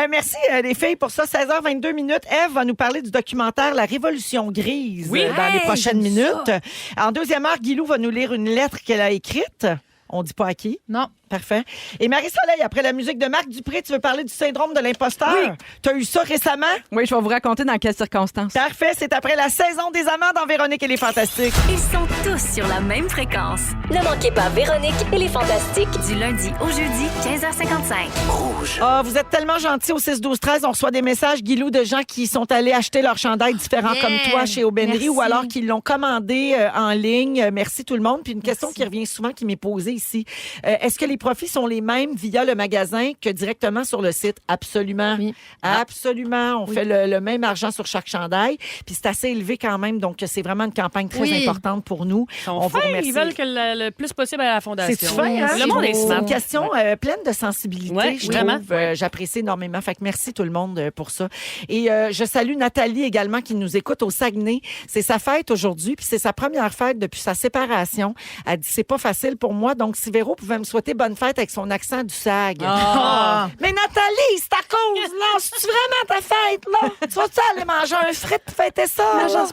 Merci les filles pour ça. 16h22 minutes. Eve va nous parler du documentaire La Révolution grise Oui. dans les Hey, prochaines j'aime minutes. En deuxième heure, Guilou va nous lire une lettre qu'elle a écrite. On dit pas à qui. Non. Parfait. Et Marie-Soleil, après la musique de Marc Dupré, tu veux parler du syndrome de l'imposteur? Oui. Tu as eu ça récemment? Oui, je vais vous raconter dans quelles circonstances. Parfait. C'est après la saison des amants dans Véronique et les Fantastiques. Ils sont tous sur la même fréquence. Ne manquez pas Véronique et les Fantastiques du lundi au jeudi 15h55. Ah, vous êtes tellement gentils au 6-12-13. On reçoit des messages, Guilou, de gens qui sont allés acheter leurs chandails différents Yeah. comme toi chez Aubainerie Merci. ou alors qui l'ont commandé en ligne. Merci tout le monde. Puis une question qui revient souvent, qui m'est posée ici. Est-ce que les profits sont les mêmes via le magasin que directement sur le site? Absolument. Oui. Absolument. On fait le même argent sur chaque chandail. Puis c'est assez élevé quand même. Donc, c'est vraiment une campagne très Oui. importante pour nous. Ils sont On vous fins, remercie. ils veulent que le plus possible à la fondation. C'est fin, hein? Le monde est C'est smart. une question pleine de sensibilité, Ouais, je vraiment. trouve. J'apprécie énormément. Fait que merci tout le monde pour ça. Et je salue Nathalie également qui nous écoute au Saguenay. C'est sa fête aujourd'hui, puis c'est sa première fête depuis sa séparation. Elle dit c'est pas facile pour moi, donc si Véro pouvait me souhaiter bonne fête avec son accent du Sag. Ah. Mais Nathalie, c'est à cause, là. C'est-tu vraiment ta fête, là? Tu vas-tu aller manger un frit pour fêter ça? là?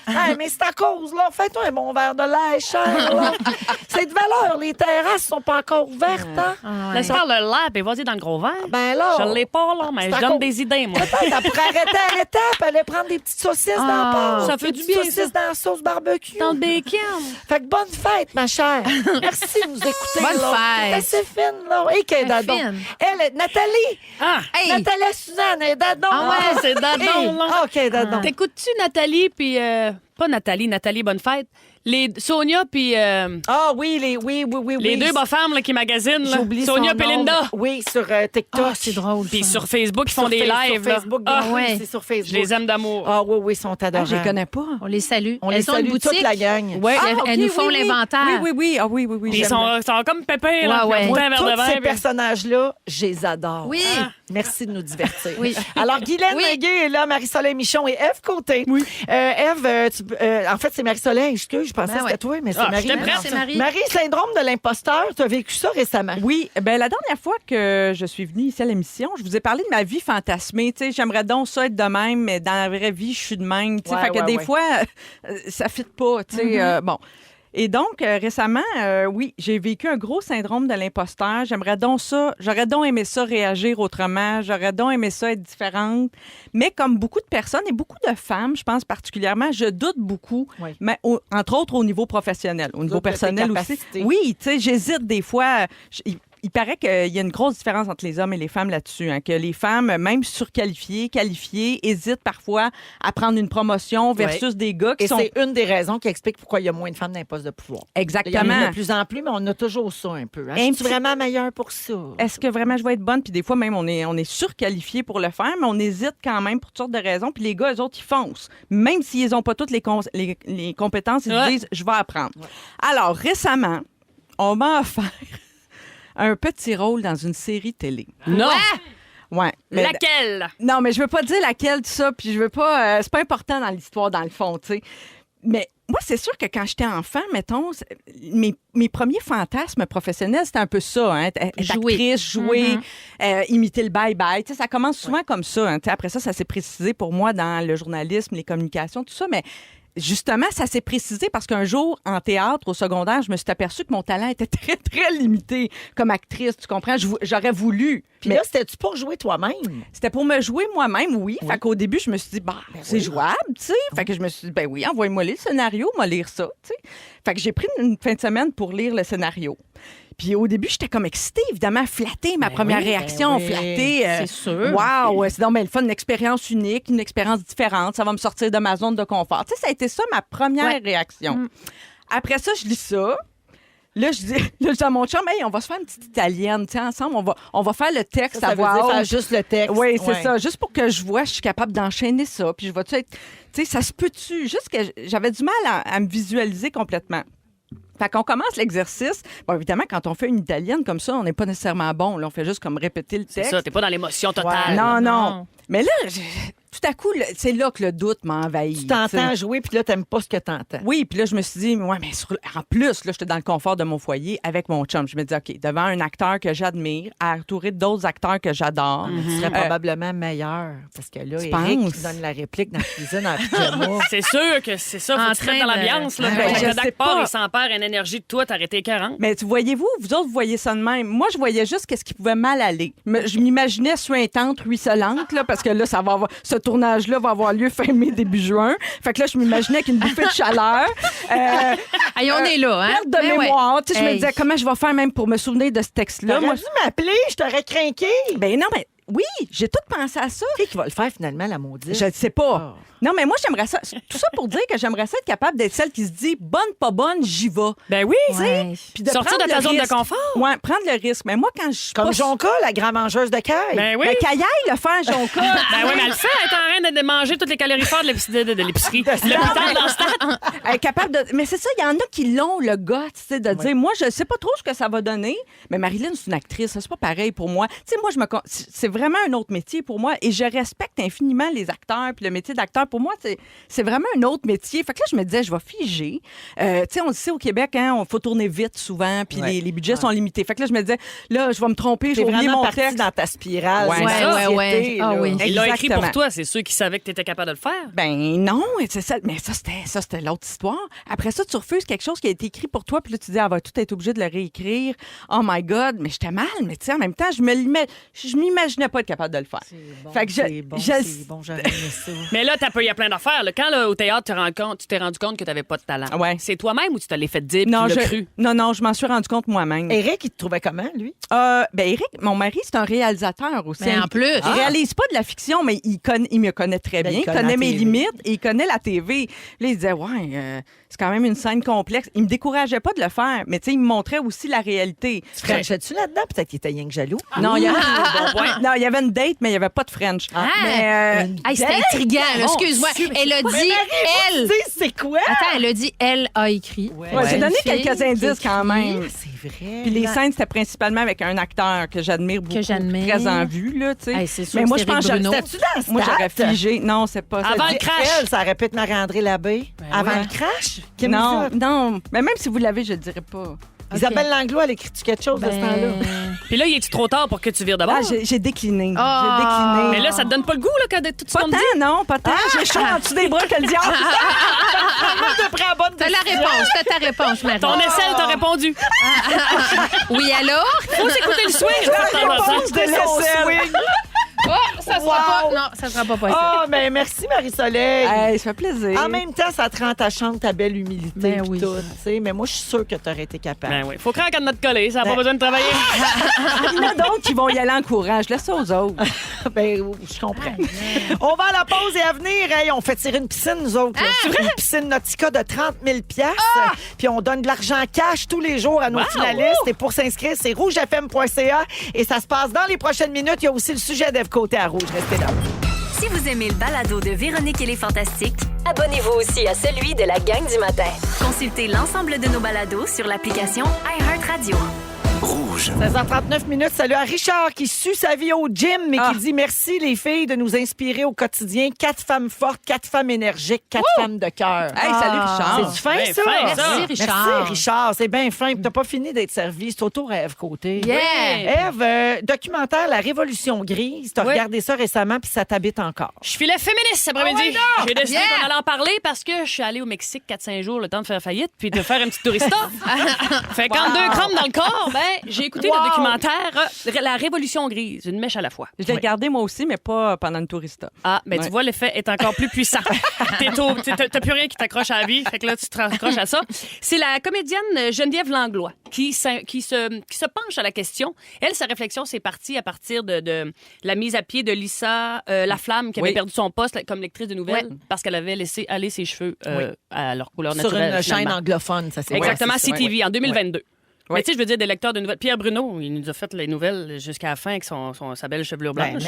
Hey, mais c'est à cause, là. Fais-toi un bon verre de lait, cher, là. C'est de valeur. Les terrasses sont pas encore ouvertes, hein? Laisse faire le lap et vas-y dans le gros verre. Ben là. Je l'ai pas, là, mais C'est je à donne cause- des idées, moi. Peut-être elle pourrait arrêter à l'étape, aller prendre des petites saucisses dans la pâte. ça fait des du petites bien, saucisses ça. dans la sauce barbecue. Dans le bacon. Fait que bonne fête, ma chère. Merci de nous écouter. Bonne là. fête. T'es assez fine, là. Et qu'elle est Elle est dadon. fine. Elle, Nathalie. Ah! Hey, Nathalie Suzanne, elle est dadon. Ah ouais, c'est dadon, Hey. là. Ah, OK, dadon. T'écoutes-tu Nathalie, puis... pas Nathalie, bonne fête. Les Sonia, puis Ah oui, oui. les deux bas femmes là, qui magasinent. là. J'oublie Sonia son et nom. Linda. Oui, sur TikTok. Ah, c'est drôle. Puis ça. sur Facebook, ils font Sur des lives. Sur là. Facebook, Ah, oui, ouais. c'est sur Facebook. je les aime d'amour. Ah oui, ils sont Ah, adorables. je les connais pas. On les salue. On Elles les sont une salue boutique. toute la gang. Ouais. Elles, Ah, elles ok, nous font oui, oui. l'inventaire. Oui. Ah oui. Puis ils sont comme pépés, là. Ouais, Ils ont ouais. tout un verre de Tous vin. ces puis- personnages-là, je les adore. Oui. Merci de nous divertir. Oui. Alors, Guylaine Oui. Gué est là, Marie-Soleil Michon et Ève Côté. Oui. Ève, en fait, c'est Marie-Soleil, excuse, je pensais Ben que ouais. c'était toi, mais c'est Ah, Marie. j'étais prête. C'est Marie. Marie, syndrome de l'imposteur, tu as vécu ça récemment. Oui, ben la dernière fois que je suis venue ici à l'émission, je vous ai parlé de ma vie fantasmée. Tu sais, j'aimerais donc ça être de même, mais dans la vraie vie, je suis de même. Tu sais, Ouais, fait que ouais, des ouais. fois, ça fit pas. Tu sais, bon. Et donc, récemment, oui, j'ai vécu un gros syndrome de l'imposteur. J'aimerais donc ça, j'aurais donc aimé ça réagir autrement, j'aurais donc aimé ça être différente. Mais comme beaucoup de personnes et beaucoup de femmes, je pense particulièrement, je doute beaucoup, Oui. mais entre autres au niveau professionnel, au niveau Doute de tes personnel aussi. capacités. Oui, tu sais, j'hésite des fois. Il paraît qu'il y a une grosse différence entre les hommes et les femmes là-dessus. Hein, que les femmes, même surqualifiées, qualifiées, hésitent parfois à prendre une promotion versus des gars qui Et sont... c'est une des raisons qui explique pourquoi il y a moins de femmes dans les postes de pouvoir. Il y en a Exactement. de plus en plus, mais on a toujours ça un peu. Hein? Un Je suis petit- vraiment meilleure pour ça. Est-ce que vraiment je vais être bonne? Puis des fois, même, on est surqualifié pour le faire, mais on hésite quand même pour toutes sortes de raisons. Puis les gars, eux autres, ils foncent. Même s'ils n'ont pas toutes les compétences, ils Ouais. disent « je vais apprendre ». Alors, récemment, on m'a offert un petit rôle dans une série télé. Non! Ouais. mais- Laquelle? Non, mais je veux pas dire laquelle de ça, puis je veux pas... c'est pas important dans l'histoire, dans le fond, tu sais. Mais moi, c'est sûr que quand j'étais enfant, mettons, mes premiers fantasmes professionnels, c'était un peu ça, hein, être Jouer. actrice, jouer, imiter le bye-bye. Tu sais, ça commence souvent comme ça. Hein. Tu sais, après ça s'est précisé pour moi dans le journalisme, les communications, tout ça, mais... Justement, ça s'est précisé parce qu'un jour, en théâtre, au secondaire, je me suis aperçue que mon talent était très, très limité comme actrice. Tu comprends? J'aurais voulu. Puis mais là, c'était-tu pour jouer toi-même? c'était pour me jouer moi-même, oui. Fait qu'au début, je me suis dit, c'est jouable, tu sais. Fait que je me suis dit, ben oui, envoyez-moi le scénario, moi lire ça, tu sais. Fait que j'ai pris une fin de semaine pour lire le scénario. Puis au début, j'étais comme excitée, évidemment, flattée, ma première réaction, oui, flattée. c'est sûr. Wow, c'est donc bien le fun, une expérience unique, une expérience différente, ça va me sortir de ma zone de confort. Tu sais, ça a été ça ma première réaction. Après ça, je lis ça. là, je dis à mon chum, hey, on va se faire une petite italienne, tu sais, ensemble, on va faire le texte Ça à veut voix dire haute. faire juste le texte. Oui, c'est Ouais. ça. Juste pour que je vois, je suis capable d'enchaîner ça. Puis je vais-tu être. Tu sais, ça se peut-tu? Juste que j'avais du mal à me visualiser complètement. Fait qu'on commence l'exercice. Bon, évidemment, quand on fait une italienne comme ça, on n'est pas nécessairement bon. Là, on fait juste comme répéter le C'est texte. ça, t'es pas dans l'émotion totale. Non. Mais là, tout à coup, c'est là que le doute m'a envahi. Tu t'entends t'sais. jouer, puis là, t'aimes pas ce que t'entends. Oui, puis là, je me suis dit, ouais, mais en plus, là, j'étais dans le confort de mon foyer avec mon chum. Je me dis, OK, devant un acteur que j'admire, entouré d'autres acteurs que j'adore. Tu serais probablement meilleur. Parce que là, Tu Éric penses? qui donne la réplique dans la cuisine en pyjama. C'est sûr que c'est ça. Faut En que tu te mettes train dans de- l'ambiance. Là. Ben, Quand je le sais rédacteur pas. il s'empare une énergie de toi, t'arrêtais écœurante. Mais voyez-vous, vous autres, vous voyez ça de même. Moi, je voyais juste qu'est-ce qui pouvait mal aller. Je m'imaginais suintante, ruisselante, là, parce que là, ce tournage-là va avoir lieu fin mai, début juin. Fait que là, je m'imaginais avec une bouffée de chaleur. Hey, on est là, hein? Perte de Ben ouais. mémoire. Tu sais, je me Hey. disais, comment je vais faire même pour me souvenir de ce texte-là? T'aurais Moi, dû m'appeler, je t'aurais craqué. ben non, mais oui, j'ai tout pensé à ça. Qui va le faire finalement, la maudite? Je ne sais pas. Ah. Non, mais moi, j'aimerais ça. Tout ça pour dire que j'aimerais ça être capable d'être celle qui se dit bonne, pas bonne, j'y vais. Ben oui. Ouais. Puis de Sortir de prendre ta le zone de risque. confort. Ouais, prendre le risque. Mais moi, quand je suis Comme pas... Jonca, la grand mangeuse de caille. Ben oui. Ben, qu'elle aille le faire, Jonca. Ben oui, mais elle le fait. Elle est en train de manger toutes les calorifères de l'épicerie. L'hôpital dans le stade. Elle est capable de... Mais c'est ça, il y en a qui l'ont, le gars, tu sais, de dire, moi, je sais pas trop ce que ça va donner, mais Marilyn, c'est une actrice, c'est pas pareil pour moi. Tu sais, moi, c'est vraiment un autre métier pour moi et je respecte infiniment les acteurs puis le métier d'acteur. Pour moi, c'est vraiment un autre métier. Fait que là, je me disais, je vais figer. Tu sais, on le sait au Québec, hein, il faut tourner vite souvent puis Ouais. les budgets sont limités. Fait que là, je me disais, là, je vais me tromper, je T'es vais oublier vraiment mon parti texte. dans ta spirale. Ouais. c'est Ouais, la ouais, société, ouais. Ah là. oui. Ils l'ont écrit pour Exactement. toi. C'est ceux qui savaient que tu étais capable de le faire. Ben non, c'est ça. Mais ça, c'était l'autre histoire. Après ça, tu refuses quelque chose qui a été écrit pour toi, puis là, tu dis, elle va tout être obligée de le réécrire. Oh my God, mais j'étais mal. Mais tu sais, en même temps, je m'imaginais pas être capable de le faire. Fait que C'est bon, j'aurais aimé ça. Mais là, il y a plein d'affaires. là. Quand là, au théâtre, tu t'es rendu compte que tu n'avais pas de talent. Ouais. C'est toi-même ou tu te l'es fait dire Non, puis tu l'as cru? non, je m'en suis rendu compte moi-même. Éric, il te trouvait comment, lui? Ben Éric, mon mari, c'est un réalisateur aussi. Mais en plus. Il réalise pas de la fiction, mais il me connaît très Ben, bien. il Il connaît connaît la mes TV. limites et il connaît la TV. Là, il disait, c'est quand même une scène complexe. Il me décourageait pas de le faire, mais tu sais, il me montrait aussi la réalité. Tu Frenchais-tu là-dedans? Peut-être qu'il était rien que jaloux. Non, il y avait, non, il y avait une date, mais il n'y avait pas de French. Ah. Mais, Hey, c'était intriguant, là. Excuse-moi. Elle a dit elle. Tu sais, c'est quoi? Attends, elle a dit elle a écrit. Ouais. j'ai donné Fille quelques qui indices quand écrit. même. C'est vrai. Puis les scènes, c'était principalement avec un acteur que j'admire beaucoup, j'admire. très en vue, là, tu sais. Hey, c'est sûr mais que moi, c'est je pense que Éric Bruno. C'était-tu dans moi, Stat? j'aurais figé. Non, c'est pas ça. Avant le Dis, crash. Elle, ça aurait pu être Marie-André Labbé. Avant ouais. le crash? Kim Non, dit ça? non. Mais même si vous l'avez, je le dirais pas. Isabelle Langlois, elle écrit-tu quelque chose de ce temps-là? Puis là, il est trop tard pour que tu vires de bord? Ah, j'ai décliné. Ah. J'ai décliné. Mais là, ça te donne pas le goût, là, quand tout ce Pas qu'on me dit? tant, non, pas tant. J'ai chaud en dessous des bras que le diable. T'as la réponse. T'as ta réponse, Marie. Ton aisselle t'a répondu. Oui, alors? Faut s'écouter le swing. La réponse de l'aisselle. Ça sera pas. Non, ça sera pas possible. Oh, mais merci, Marie-Soleil. Hey, ça fait plaisir. En même temps, ça te rend ta chambre, ta belle humilité. Ben pis oui. tout, tu sais. Mais moi, je suis sûre que tu aurais été capable. Ben oui, faut craquer à notre collé, ça n'a pas besoin de travailler. Il y en a d'autres qui vont y aller en courant. Je laisse ça aux autres. Ben, je comprends. On va à la pause et à venir. Hey, on fait tirer une piscine, nous autres. là. Une piscine Nautica de 30 000 Puis on donne de l'argent cash tous les jours à nos finalistes. Et pour s'inscrire, c'est rougefm.ca. Et ça se passe dans les prochaines minutes. Il y a aussi le sujet d'Ève Côté à Rouge. Restez là. Si vous aimez le balado de Véronique et les Fantastiques, abonnez-vous aussi à celui de la gang du matin. Consultez l'ensemble de nos balados sur l'application iHeartRadio. 16h39. Salut à Richard qui sue sa vie au gym, mais qui dit merci les filles de nous inspirer au quotidien. 4 femmes fortes, 4 femmes énergiques, 4 femmes de cœur. Hey, salut, Richard. C'est du fin, Ben ça? fin, ça. Merci, Richard. Merci, Richard. C'est bien fin. T'as pas fini d'être servi. C'est au tour à Ève Côté. Yeah! Ève, documentaire La Révolution grise. T'as Oui. regardé ça récemment, puis ça t'habite encore. Je filais féministe cet après-midi. Ah J'ai décidé Yeah! qu'on allait en parler parce que je suis allée au Mexique 4-5 jours, le temps de faire faillite, puis de faire un petit tourista. Fait qu'en 2 crampes dans le corps, ben, j'ai écouté le documentaire La Révolution grise, une mèche à la fois. Je l'ai regardé moi aussi, mais pas pendant une tourista. Ah, mais Ouais. tu vois, l'effet est encore plus puissant. T'as plus rien qui t'accroche à la vie, fait que là, tu te raccroches à ça. C'est la comédienne Geneviève Langlois qui se penche à la question. Elle, sa réflexion, c'est parti à partir de la mise à pied de Lisa Laflamme, qui avait Oui. perdu son poste comme lectrice de nouvelles parce qu'elle avait laissé aller ses cheveux à leur couleur Sur naturelle. une chaîne finalement. anglophone, ça c'est Exactement, ouais, c'est ça. CTV, en 2022. Mais tu sais, je veux dire, des lecteurs de nouvelles. Pierre Bruno, il nous a fait les nouvelles jusqu'à la fin avec sa belle chevelure blanche.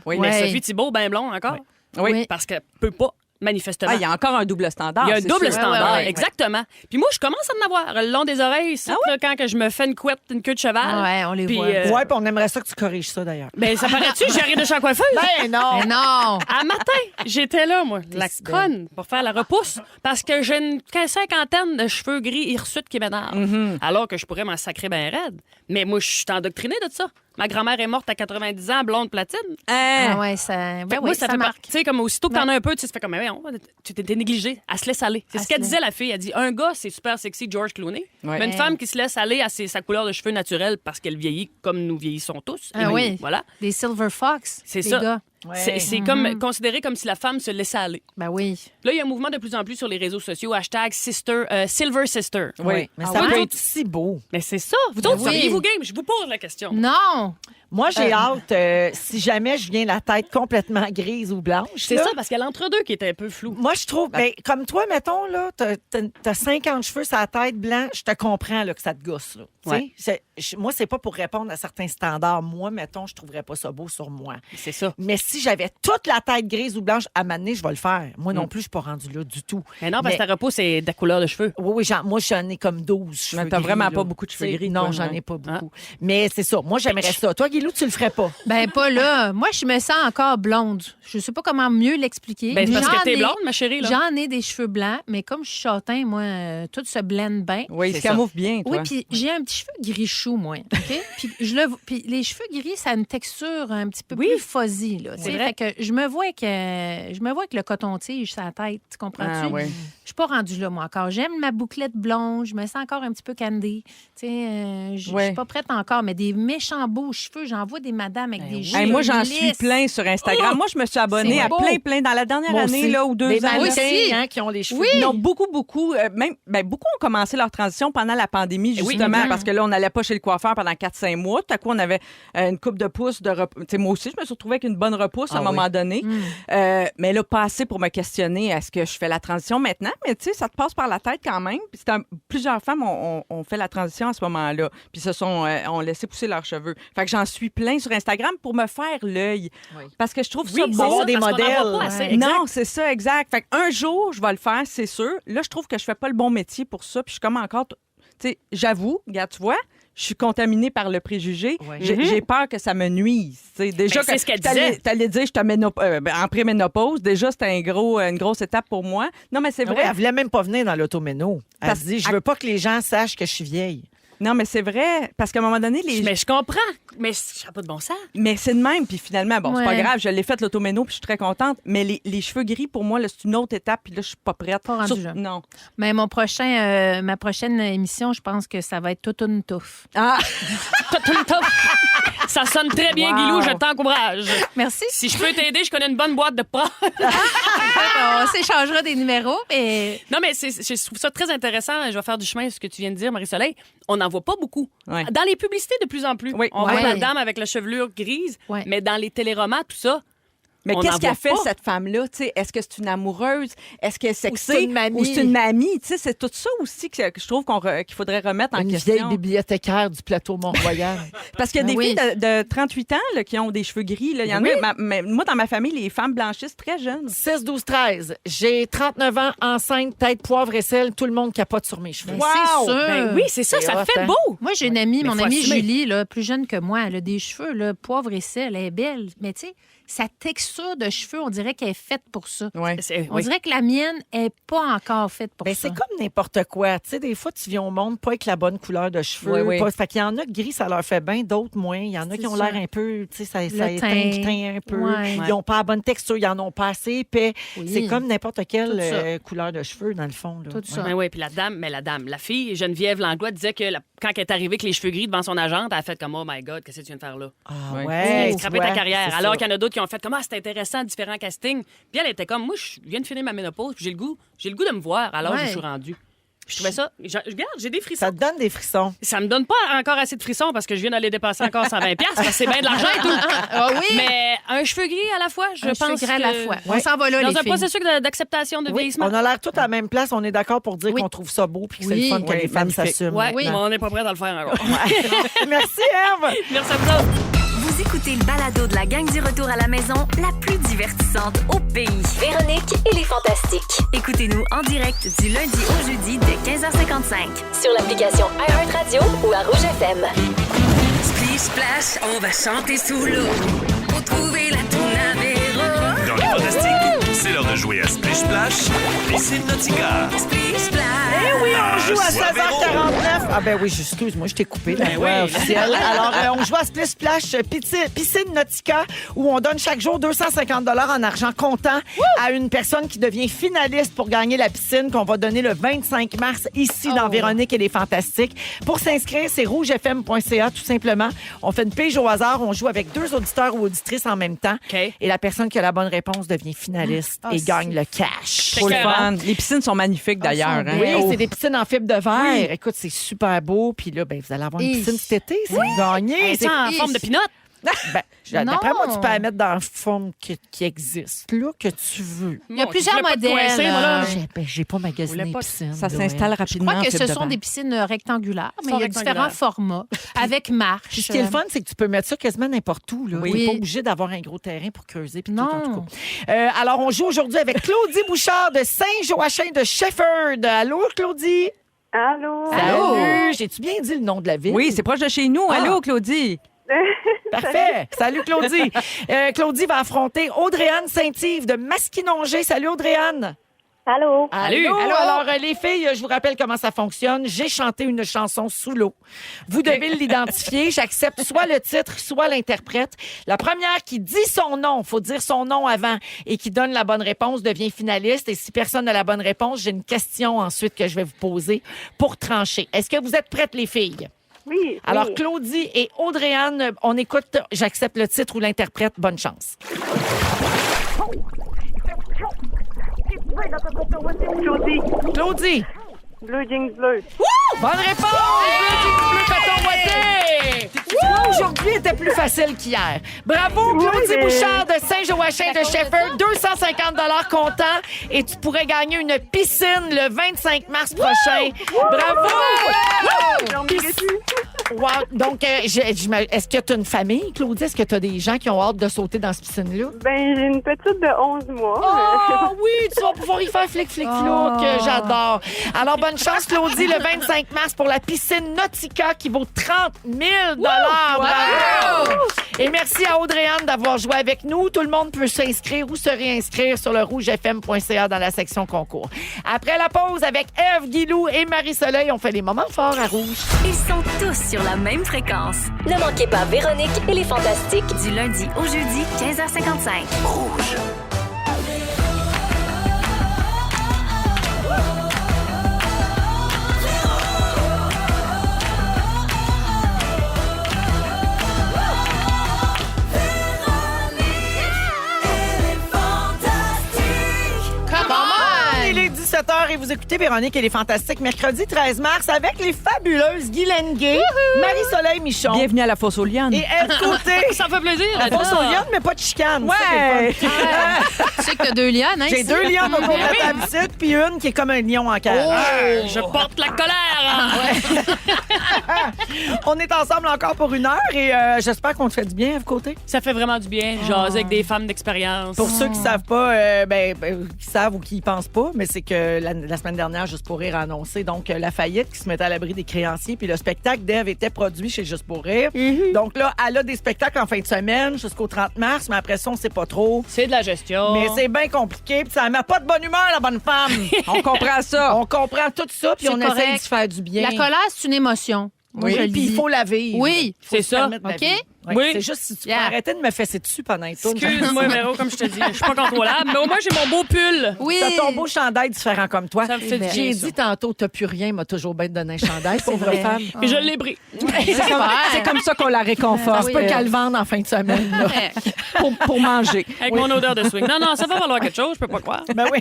Oui. Mais Sophie Thibault, ben blond encore. Oui. Parce qu'elle peut pas, manifestement. Il y a encore un double standard. Il y a un double sûr. standard, ouais. exactement. Puis moi, je commence à en avoir le long des oreilles, là, quand que je me fais une couette, une queue de cheval. Ouais, on les Puis, voit. Ouais, puis on aimerait ça que tu corriges ça, d'ailleurs. Ben, ça paraît-tu, j'arrive de chez la coiffeuse. Ben non! Mais non! À matin, j'étais là, moi, la si conne, pour faire la repousse, parce que j'ai une cinquantaine de cheveux gris hirsutes qui m'énervent. Alors que je pourrais m'en sacrer bien raide. Mais moi, je suis endoctrinée de ça. Ma grand-mère est morte à 90 ans, blonde platine. Ah ouais, ça. Fait Ben que moi, oui, ça ça fait marque. Tu sais, comme aussitôt que t'en as un peu, tu sais, ça fait comme, mais voyons, tu t'es négligé. Elle se laisse aller. C'est ce qu'elle disait, la fille. Elle dit, un gars, c'est super sexy, George Clooney. Ouais. Mais une femme qui se laisse aller à sa couleur de cheveux naturelle parce qu'elle vieillit comme nous vieillissons tous. Ah oui. Voilà. Des Silver Fox. C'est les ça. Gars. C'est comme considéré comme si la femme se laissait aller. Ben oui. Là, il y a un mouvement de plus en plus sur les réseaux sociaux, hashtag Silver Sister. Oui, mais Ah ça ouais? peut être si beau. Mais c'est ça. Vous autres, oui. seriez-vous game? Je vous pose la question. Non! Moi, j'ai hâte, si jamais je viens la tête complètement grise ou blanche. C'est là, ça, parce qu'il y a l'entre-deux qui était un peu flou. Moi, je trouve, ben, comme toi, mettons, là, t'as 50 cheveux sur la tête blanc, je te comprends là, que ça te gosse. Là. Ouais. Moi, c'est pas pour répondre à certains standards. Moi, mettons, je trouverais pas ça beau sur moi. C'est ça. Mais si j'avais toute la tête grise ou blanche, à m'amener, je vais le faire. Moi non plus, je suis pas rendue là du tout. Mais non, parce que ta repousse, c'est de la couleur de cheveux. Oui, moi, j'en ai comme 12 cheveux Mais t'as gris, vraiment là. pas beaucoup de cheveux T'sais, gris, Non, toi, j'en ouais. ai pas beaucoup. Mais c'est ça. Moi, j'aimerais ça. Toi, Guilou, tu le ferais pas. Ben pas là. Moi, je me sens encore blonde. Je sais pas comment mieux l'expliquer. Ben, c'est parce J'en que t'es ai- blonde, ma chérie. Là. J'en ai des cheveux blancs, mais comme je suis châtain, moi, tout se blende bien. Oui, il C'est se camoufle bien, toi. Oui, puis j'ai un petit cheveu gris chou, moi. OK? Puis les cheveux gris, ça a une texture un petit peu Oui. plus fuzzy, là. tu sais. vrai. Fait que je me vois avec le coton-tige sur la tête. Tu comprends-tu? Ah, ouais. Je suis pas rendue là, moi, encore. J'aime ma bouclette blonde. Je me sens encore un petit peu candy. Tu sais, je Ouais. suis pas prête encore, mais des méchants beaux cheveux. J'en vois des madames avec des cheveux Hey, moi, j'en suis lisses. plein sur Instagram. Moi, je me suis abonnée c'est à beau. plein dans la dernière Moi année aussi. là, ou 2 Des ans. mannequins, aussi. hein, qui ont les cheveux Oui. gris. Non, beaucoup. Beaucoup ont commencé leur transition pendant la pandémie, Oui, justement, exact. parce que là, on n'allait pas chez le coiffeur pendant 4-5 mois. Tout à coup, on avait une coupe de pouce de repousse. Moi aussi, je me suis retrouvée avec une bonne repousse à un moment donné. Mais là, pas assez pour me questionner est-ce que je fais la transition maintenant. Mais tu sais, ça te passe par la tête quand même. Puis plusieurs femmes ont fait la transition à ce moment-là. Puis ont laissé pousser leurs cheveux. Fait que j'en suis plein sur Instagram pour me faire l'œil. Oui. Parce que je trouve Oui, ça c'est beau. ça, des parce qu'on en voit modèles. pas assez. Ouais. Exact. Non, c'est ça, exact. Fait qu'un jour, je vais le faire, c'est sûr. Là, je trouve que je fais pas le bon métier pour ça. Puis je suis comme encore... Tu sais, j'avoue, regarde, tu vois, je suis contaminée par le préjugé. Ouais. J'ai peur que ça me nuise. Tu sais, déjà, Ben, c'est ce qu'elle t'allais disait. dire, je suis en préménopause. Déjà, c'était une grosse étape pour moi. Non, mais c'est Ah vrai. ouais, elle voulait même pas venir dans l'automéno. Elle Parce- se dit, je veux pas que les gens sachent que je suis vieille. Non, mais c'est vrai. Parce qu'à un moment donné, Mais je comprends. Mais ça n'a pas de bon sens. Mais c'est de même, puis finalement, bon, c'est pas Ouais. grave, je l'ai fait l'automéno, puis je suis très contente. Mais les cheveux gris, pour moi, là, c'est une autre étape, puis là, je suis pas prête. Pas rendue là. Non. Mais ma prochaine émission, je pense que ça va être toute une touffe. Ah! Ça sonne très bien, Wow. Guilou, je t'encourage. Merci. Si je peux t'aider, je connais une bonne boîte de pas. On s'échangera des numéros, mais Non, mais je trouve ça très intéressant. Je vais faire du chemin, ce que tu viens de dire, Marie-Soleil. On n'en voit pas beaucoup. Ouais. Dans les publicités, de plus en plus. Oui. On Ouais. voit la dame avec la chevelure grise, Ouais. mais dans les téléromans, tout ça, Mais on qu'est-ce en qu'a voit fait, pas. cette femme-là? Tu sais, est-ce que c'est une amoureuse? Est-ce qu'elle est c'est sexée? une mamie? Ou c'est une mamie? Tu sais, c'est tout ça aussi que je trouve qu'il faudrait remettre en Une question. vieille bibliothécaire du plateau Mont-Royal. Parce qu'il y a des Oui. filles de 38 ans là, qui ont des cheveux gris. Là. Il y en a, moi, dans ma famille, les femmes blanchissent très jeunes. 6, 12, 13. J'ai 39 ans, enceinte, tête, poivre et sel. Tout le monde capote sur mes cheveux. ben, Wow! c'est sûr. ben oui, c'est ça, C'est ça hot, fait hein? beau. Moi, j'ai une amie, Mais mon faut amie assumer. Julie, là, plus jeune que moi. Elle a des cheveux, là, poivre et sel. Elle est belle. Mais tu sais, sa texture de cheveux, on dirait qu'elle est faite pour ça. Ouais. On dirait que la mienne n'est pas encore faite pour Ben, ça. c'est comme n'importe quoi. Tu sais, des fois, tu viens au monde pas avec la bonne couleur de cheveux. Oui, oui. Pas- Fait qu'il y en a que gris, ça leur fait bien, d'autres moins. Il y en a qui C'est ont ça. l'air un peu, tu sais, ça Le éteint, teint. teint un peu. Ouais. Ils n'ont pas la bonne texture, ils en ont pas assez épais. Oui. C'est comme n'importe Tout quelle ça. couleur de cheveux, dans le fond. Là. Tout ça. Ben oui, puis la fille, Geneviève Langlois, disait que quand elle est arrivée avec les cheveux gris devant son agente, elle a fait comme, oh my God, qu'est-ce que tu viens de faire là? Ah Ouais. ouais. Elle a tu scrappé vois, ta carrière. c'est Alors ça. qu'il y en a d'autres qui ont fait comme, ah, c'est intéressant, différents castings. Puis elle était comme, moi, je viens de finir ma ménopause, puis j'ai le goût de me voir à l'âge où Ouais. je suis rendue. Je trouvais ça... Regarde, j'ai des frissons. Ça te donne des frissons. Ça me donne pas encore assez de frissons parce que je viens d'aller dépenser encore 120$ parce que c'est bien de l'argent et tout. Ah oui? Mais un cheveu gris à la fois, je Un pense cheveu gris à la fois. Ouais. On s'en va là, Dans les un filles. processus d'acceptation de vieillissement. On a l'air tous à la même place. On est d'accord pour dire Oui. qu'on trouve ça beau puis que c'est Oui. le fun que Oui, les femmes magnifique. s'assument. Ouais, Oui. mais on n'est pas prêt à le faire encore. Merci, Eve. Merci à vous autres. Vous écoutez le balado de la gang du retour à la maison, la plus divertissante au pays. Véronique et les Fantastiques. Écoutez-nous en direct du lundi au jeudi dès 15h55. Sur l'application iHeartRadio ou à Rouge FM. Splish Splash, on va chanter sous l'eau pour trouver la toune à Véro. Dans les Fantastiques, c'est l'heure de jouer à Splish Splash et c'est Nautica. Splish Splash. Eh oui, on joue à Soit 16h49. Ah ben oui, excuse-moi, je t'ai coupé la voix officielle. Alors, on joue à Splish Splash Piscine Nautica où on donne chaque jour 250 $ en argent comptant à une personne qui devient finaliste pour gagner la piscine qu'on va donner le 25 mars ici dans Véronique et les Fantastiques. Pour s'inscrire, c'est rougefm.ca tout simplement. On fait une pige au hasard. On joue avec 2 auditeurs ou auditrices en même temps. OK. Et la personne qui a la bonne réponse devient finaliste et gagne le cash. Trop le écœurant. fun. Les piscines sont magnifiques d'ailleurs. Oui, hein. c'est des piscines en fibre de verre. Écoute, c'est super beau. Puis là, ben, vous allez avoir une piscine cet été. C'est gagné. C'est en forme de pinotte. Ben, d'après Non. moi, tu peux la mettre dans la forme qui existe, là, que tu veux. Il y a plusieurs modèles. J'ai pas magasiné voulais pas- piscine. Ça là, s'installe Je rapidement. crois que en ce fibre de sont verre. des piscines rectangulaires, mais Sont il y a rectangulaires. différents formats, avec marche. Puis ce qui est le fun, c'est que tu peux mettre ça quasiment n'importe où. Là. Oui. Tu n'es pas obligé d'avoir un gros terrain pour creuser. Puis tout, Non. en tout cas. Alors, on joue aujourd'hui avec Claudie Bouchard de Saint-Joachim de Shefford. Allô, Claudie? Allô? Salut! J'ai-tu bien dit le nom de la ville? Oui, c'est proche de chez nous. Ah. Allô, Claudie? Parfait. Salut, Claudie. Claudie va affronter Audrey-Anne Saint-Yves de Masquinongé. Salut, Audrey-Anne. Allô? Allô. Alors, les filles, je vous rappelle comment ça fonctionne. J'ai chanté une chanson sous l'eau. Vous devez l'identifier. J'accepte soit le titre, soit l'interprète. La première qui dit son nom, faut dire son nom avant, et qui donne la bonne réponse devient finaliste. Et si personne n'a la bonne réponse, j'ai une question ensuite que je vais vous poser pour trancher. Est-ce que vous êtes prêtes, les filles? Oui. Alors, oui. Claudie et Audrey-Anne, on écoute, j'accepte le titre ou l'interprète. Bonne chance. Claudie. Bleu jeans bleu. Bonne réponse! Bleu bâton ouaté! Tu vois, aujourd'hui était plus facile qu'hier. Bravo, Claudie mais- Bouchard de Saint-Joachim de Shefford. 250 $ comptant et tu pourrais gagner une piscine le 25 mars prochain. Bravo! J'en mérite plus. Wow. Donc, est-ce que tu as une famille, Claudie? Est-ce que tu as des gens qui ont hâte de sauter dans cette piscine-là? Ben, j'ai une petite de 11 mois. Oh oui, tu vas pouvoir y faire flic-flic-flouk. J'adore. Alors, bonne chance, Claudie, le 25 mars pour la piscine Nautica qui vaut 30 000 $. Bravo! Et merci à Audrey-Anne d'avoir joué avec nous. Tout le monde peut s'inscrire ou se réinscrire sur le rougefm.ca dans la section concours. Après la pause, avec Ève, Guilou et Marie-Soleil, on fait les moments forts à Rouge. Ils sont tous sur la même fréquence. Ne manquez pas Véronique et les Fantastiques du lundi au jeudi 15h55. Rouge. Come on! Il est 17h et vous écoutez Véronique et les Fantastiques, mercredi 13 mars, avec les fabuleuses Guylaine Gay, Marie-Soleil Michon Bienvenue à la fosse aux lianes. et Ève Côté. Ça me fait plaisir. On passe aux lions, mais pas de chicane. C'est ça qui est fun. Tu sais que t'as 2 lions, hein? J'ai 2 lions au cours de la table ici, puis une qui est comme un lion en cage. Je porte la colère. On est ensemble encore pour 1 heure et j'espère qu'on te fait du bien, Ève Côté. Ça fait vraiment du bien. Jaser avec des femmes d'expérience. Pour ceux qui savent pas, qui savent ou qui y pensent pas, mais c'est que la semaine dernière, Juste pour rire a annoncé donc la faillite qui se mettait à l'abri des créanciers, puis le spectacle d'Ève était produit chez Juste pour rire. Donc là, elle a des spectacles en fin de semaine jusqu'au 30 mars, mais après ça, on sait pas trop. C'est de la gestion. Mais c'est bien compliqué, puis ça met pas de bonne humeur, la bonne femme. On comprend ça. On comprend tout ça, puis C'est on essaie correct. de se faire du bien. La colère, c'est une émotion. Moi, Oui, je le puis il dis. faut la vivre. Oui, Faut c'est se ça. permettre de la OK? vivre. Ouais, Oui. C'est juste si tu Yeah. peux arrêter de me fesser dessus pendant les tours. Excuse-moi, Véro, comme je te dis, je suis pas contrôlable, mais au moins, j'ai mon beau pull. Oui. T'as ton beau chandail différent comme toi. Ça me fait du J'ai bien, ça. dit tantôt, t'as plus rien, m'a toujours bien donné un chandail, pauvre vrai. femme. Et je l'ai pris. C'est comme ça qu'on la réconforte. C'est pas qu'elle le vende en fin de semaine. là. Pour manger. Avec mon odeur de swing. Non, ça va valoir quelque chose, je peux pas croire. Ben oui.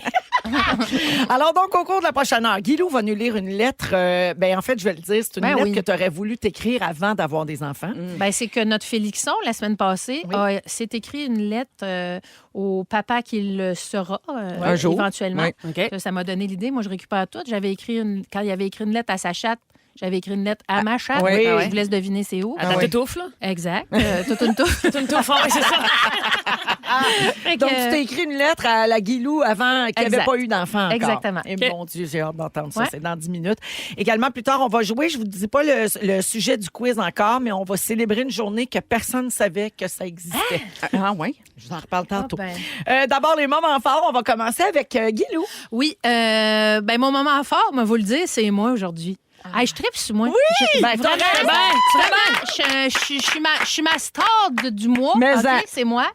Alors donc, au cours de la prochaine heure, Guilou va nous lire une lettre. En fait, je vais le dire, c'est une Ben lettre oui. que tu aurais voulu t'écrire avant d'avoir des enfants. Ben, c'est que notre Félixon, la semaine passée, s'est écrit une lettre au papa qui le sera Un jour. éventuellement. Oui. OK. Ça m'a donné l'idée. Moi, je récupère tout. Quand il avait écrit une lettre à sa chatte, j'avais écrit une lettre à ma chatte. oui. Je vous laisse deviner c'est où. À ta touffe, là? Exact. Toute une touffe. C'est une touffe, ouais, c'est ça. Fait que, Donc, tu t'es écrit une lettre à la Guilou avant qu'il n'y avait Exact. pas eu d'enfant encore. Exactement. Et OK. mon Dieu, j'ai hâte d'entendre ça. Ouais. C'est dans 10 minutes. Également, plus tard, on va jouer. Je vous dis pas le sujet du quiz encore, mais on va célébrer une journée que personne ne savait que ça existait. Ah, oui. Je vous en reparle tantôt. ben. D'abord, les moments forts. On va commencer avec Guilou. Oui. Mon moment fort, moi, vous le dire, c'est moi aujourd'hui. Hey, je tripe sur moi. Oui! Ben, t'as raison. Je suis ma star du mois. Mais OK? en- C'est moi.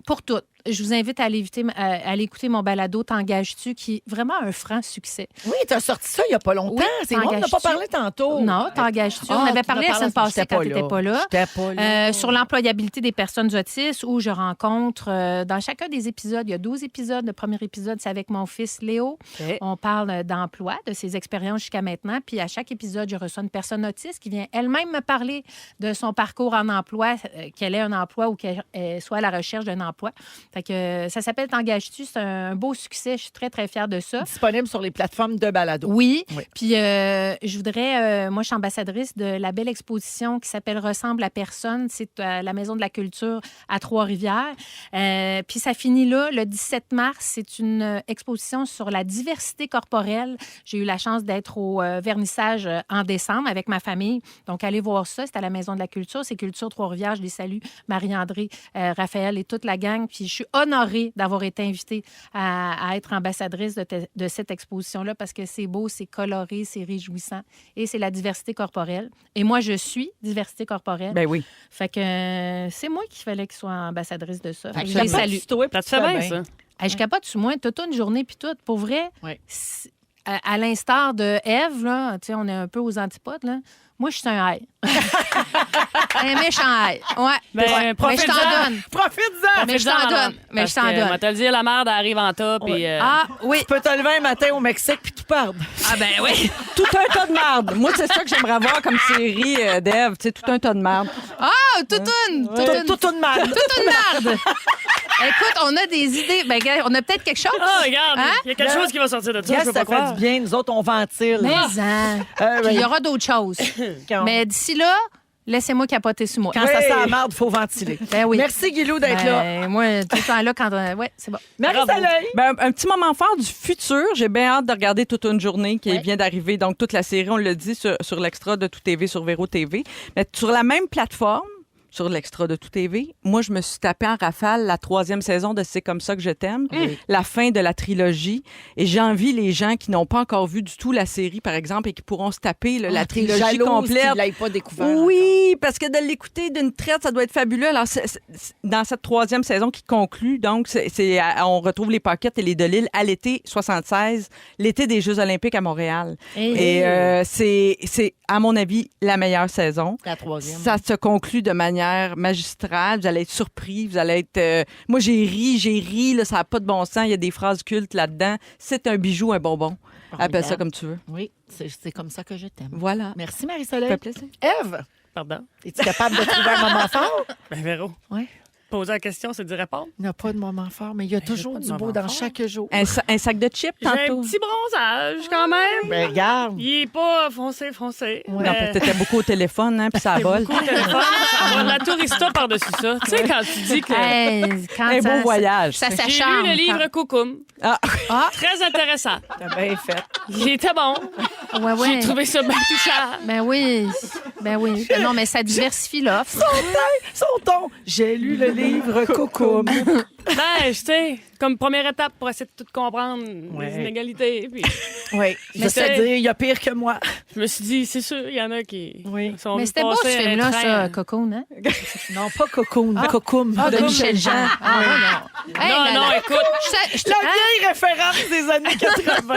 Pour tout. Je vous invite à aller écouter mon balado T'engages-tu, qui est vraiment un franc succès. Oui, t'as sorti ça il n'y a pas longtemps. Oui, C'est vrai, on n'a pas t'engages-tu? parlé tantôt. Non, T'engages-tu. On Ah, avait tu parlé en la semaine parlais, passée j'étais quand tu n'étais pas là. J'étais pas là. Sur l'employabilité des personnes autistes, où je rencontre, dans chacun des épisodes, il y a 12 épisodes. Le premier épisode, c'est avec mon fils Léo. OK. On parle d'emploi, de ses expériences jusqu'à maintenant. Puis à chaque épisode, je reçois une personne autiste qui vient elle-même me parler de son parcours en emploi, qu'elle ait un emploi ou qu'elle soit à la recherche d'un emploi. Fait que ça s'appelle T'engages-tu. C'est un beau succès. Je suis très, très fière de ça. Disponible sur les plateformes de balado. Oui. Oui. Puis je voudrais, moi, je suis ambassadrice de la belle exposition qui s'appelle Ressemble à personne. C'est à la Maison de la Culture à Trois-Rivières. Puis ça finit là, le 17 mars. C'est une exposition sur la diversité corporelle. J'ai eu la chance d'être au vernissage en décembre avec ma famille. Donc, allez voir ça. C'est à la Maison de la Culture. C'est Culture Trois-Rivières. Je les salue. Marie-André, Raphaël et toute la gang. Puis je suis honorée d'avoir été invitée à être ambassadrice de cette exposition-là parce que c'est beau, c'est coloré, c'est réjouissant et c'est la diversité corporelle. Et moi, je suis diversité corporelle. Ben oui. Fait que c'est moi qui fallait que je sois ambassadrice de ça. Fait que je Capote les salue. sur toi, puis Ça tu te fait fais bien, ça. Hey, je capote sur moi toute une journée puis tout. Pour vrai, Oui. à l'instar de Ève, là, tu sais, on est un peu aux antipodes, là. Moi, je suis un high. Un méchant high. Ouais. Ben, Mais je profite-en. t'en donne. Profites-en! Mais je t'en donne. Mais je t'en donne. On va te le dire, la merde arrive en top. Ouais. Et, Ah, oui. Tu peux te lever un matin au Mexique puis tout perdre. Ah, ben oui. Tout un tas de marde. Moi, c'est ça que j'aimerais voir comme série d'Ève. Tu sais, tout un tas de marde. Ah, toute une. Toute une marde. Toute une merde. Écoute, on a des idées. Ben, gars, on a peut-être quelque chose. Ah, regarde, Hein? il y a quelque chose qui va sortir de ça, je Yes, peux ça pas fait croire. du bien. Nous autres, on ventile. Mais, hein. Puis il y aura d'autres choses. Quand, Mais d'ici là, laissez-moi capoter sur moi. quand ça sent la marde, il faut ventiler. Ben oui. Merci, Guilou, d'être là. Ben, moi, tout le temps là, quand. Ouais, c'est bon. Marie-Soleil. Ben, un petit moment fort du futur. J'ai bien hâte de regarder toute une journée qui Ouais. vient d'arriver. Donc, toute la série, on l'a dit, sur l'extra de Tout TV, sur Véro TV. Mais sur la même plateforme, sur l'extra de Tout TV, moi, je me suis tapé en rafale la 3e saison de C'est comme ça que je t'aime, la fin de la trilogie. Et j'envie les gens qui n'ont pas encore vu du tout la série, par exemple, et qui pourront se taper là, la trilogie Jalouse complète. qu'il l'ait pas découvert. Oui, parce que de l'écouter d'une traite, ça doit être fabuleux. Alors, c'est dans cette 3e saison qui conclut, donc, on retrouve les Pockets et les Delisle à l'été 76, l'été des Jeux olympiques à Montréal. Hey. Et c'est, à mon avis, la meilleure saison. La 3e. Ça se conclut de manière magistrale. Vous allez être surpris. Vous allez être... Moi, j'ai ri. Là, ça n'a pas de bon sens. Il y a des phrases cultes là-dedans. C'est un bijou, un bonbon. Appelle ça comme tu veux. Oui, c'est comme ça que je t'aime. Voilà. Merci, Ça Marie-Soleil. fait plaisir. Ève, Pardon. es-tu capable de trouver un moment fort? Ben, Véro, Oui. poser la question, c'est d'y répondre. Il n'y a pas de moment fort, mais il y a toujours pas de du beau moment dans fort. chaque jour. Un sac de chips, J'ai un tantôt. petit bronzage, quand même. Ben, regarde. Il est pas foncé. Non, parce que t'étais beaucoup au téléphone, hein, puis ça vole. Beaucoup au téléphone. Ça va de la tourista par-dessus ça. Tu sais, quand tu dis que... Hey, quand Un beau voyage. Ça J'ai s'acharne. lu le livre Coucoum. Ah, Très intéressant. T'as bien fait. Il était bon. Ouais, ouais. J'ai trouvé ça bien touchant. Ben oui. Ben oui. Ben non, mais ça diversifie l'offre. Son ton. J'ai lu le livre Cocoum. Ben, tu sais, comme première étape pour essayer de tout comprendre, les inégalités. Puis Oui. Je sais c'était- dire, il y a pire que moi. je me suis dit, c'est sûr, il y en a qui sont Mais c'était beau, ce passés à un film-là, train. ça, Cocoon, hein? Non, pas Cocoon. Cocoon de Michel Jean. Non, écoute. La vieille référence des années 80.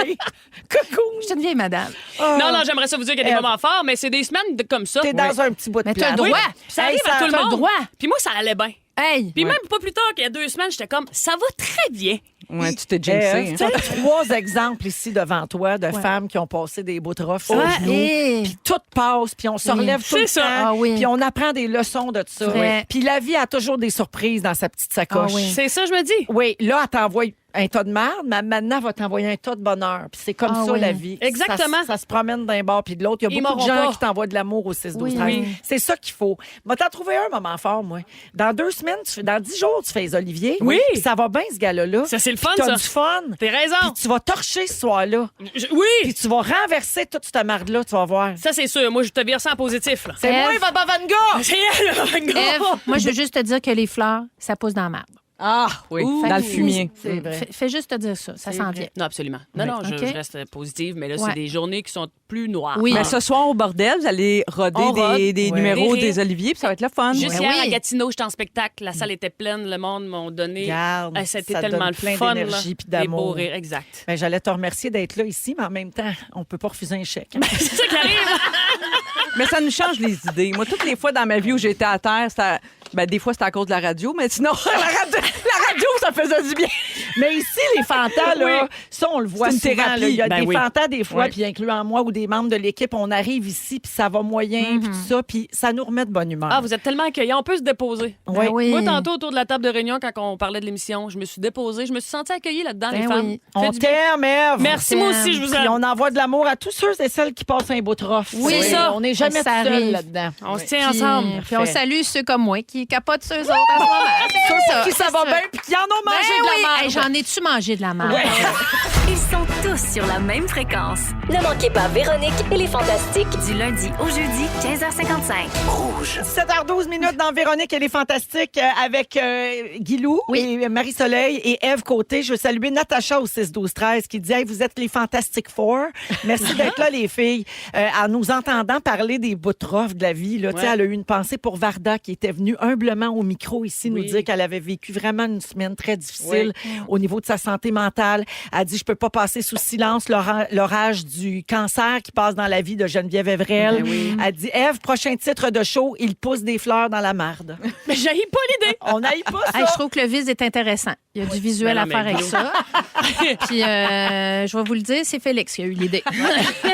Cocoon. Je suis une vieille madame. Non, j'aimerais ça vous dire qu'il y a des moments forts, mais c'est des semaines comme ça. T'es dans un petit bout de Mais t'as le place. droit. Ça Hey, arrive à tout le t'as le monde. droit. Puis moi, ça allait bien. Hey! Puis même pas plus tard qu'il y a 2 semaines, j'étais comme, ça va très bien. Ouais, tu t'es jinxé. Tu as 3 exemples ici devant toi de femmes qui ont passé des bouts de rough sur le genou. Hey! Puis tout passe, puis on se relève tout le C'est ça. temps, Ah oui. puis on apprend des leçons de ça. Vrai. Puis la vie a toujours des surprises dans sa petite sacoche. Ah oui. C'est ça, je me dis. Oui, là, elle t'envoie un tas de merde, mais maintenant, elle va t'envoyer un tas de bonheur. Puis c'est comme Ah ça, oui. la vie. Exactement. Ça se promène d'un bord puis de l'autre. Il y a Ils beaucoup de m'auront gens pas. qui t'envoient de l'amour au 6, 12, Oui. 13. Oui. C'est ça qu'il faut. Va t'en trouver un moment fort, moi. Dans 2 semaines, dans 10 jours, tu fais les Olivier. Oui. Puis ça va bien, ce gars-là. Ça, c'est le fun, Puis t'as ça. du fun. T'as raison. Puis tu vas torcher ce soir-là. Oui! Puis tu vas renverser toute cette marde-là, tu vas voir. Ça, c'est sûr. Moi, je te vire ça en positif. Là. C'est moi, Ève. Eva Bavanga! C'est elle, le gars. Ève, moi, je veux juste te dire que les fleurs, ça pousse dans la marde. Ah, oui, Fait dans que le fumier. C'est vrai. Fais juste te dire ça. Ça s'en vient. Non, absolument. Non, OK. je reste positive, mais là, Ouais. c'est des journées qui sont plus noires. Oui. Mais ce soir, au bordel, vous allez roder On rode. des Ouais. numéros Des des rires. Oliviers, puis ça va être le fun. Juste Ouais. hier, Oui. à Gatineau, j'étais en spectacle. La salle était pleine. Le monde m'ont donné. Regarde, C'était ça tellement donne le plein fun. d'énergie là. puis d'amour. Des beaux rires, exact. Ben, j'allais te remercier d'être là ici, mais en même temps, on peut pas refuser un chèque. C'est ça qui arrive. Mais ça nous change les idées. Moi, toutes les fois dans ma vie où j'étais à terre, c'était... Ben, des fois, c'était à cause de la radio, mais sinon, la radio, ça faisait du bien. Mais ici, les fantas, là, ça, on le voit C'est une souvent. thérapie. Là. Il y a Ben des oui. fantas, des fois, Ouais. puis incluant moi ou des membres de l'équipe, on arrive ici, puis ça va moyen, puis tout ça, puis ça nous remet de bonne humeur. Ah, vous êtes tellement accueillants. On peut se déposer. Ouais. Ben oui. Moi, tantôt, autour de la table de réunion, quand on parlait de l'émission, je me suis déposée. Je me suis sentie accueillie là-dedans, Ben les femmes. oui. Fait On du bien. t'aime, Ève. Merci, moi aussi, je vous Puis aime. on envoie de l'amour à tous ceux et celles qui passent un bout de rough. Oui. C'est ça. On n'est jamais Ça tout seul arrive. là-dedans. On se Ouais. tient Puis, ensemble. puis on salue ceux comme moi qui capotent sur eux autres en ce moment. C'est comme ça. Qui ça va bien, puis qui en ont mangé Ben de oui. la merde. Hey, j'en ai-tu mangé de la merde? Ils sont tous sur la même fréquence. Ne manquez pas Véronique et les Fantastiques du lundi au jeudi 15h55. 7h12 minutes dans Véronique, elle est fantastique avec Guilou et Marie-Soleil et Ève Côté. Je veux saluer Natacha au 6-12-13 qui dit hey, vous êtes les Fantastic Four. Merci d'être là, les filles. En nous entendant parler des bouts de rough de la vie, là, tu sais, elle a eu une pensée pour Varda qui était venue humblement au micro ici nous dire qu'elle avait vécu vraiment une semaine très difficile au niveau de sa santé mentale. Elle dit je peux pas passer sous silence l'orage du cancer qui passe dans la vie de Geneviève Evrel. Elle dit Ève, prochain titre de show, il pousse des fleurs dans la marde. Mais j'ai pas l'idée. On n'aille pas ça. Hey, je trouve que le vise est intéressant. Il y a du visuel Ben à non, faire mais avec Guillaume. ça. Puis, je vais vous le dire, c'est Félix qui a eu l'idée.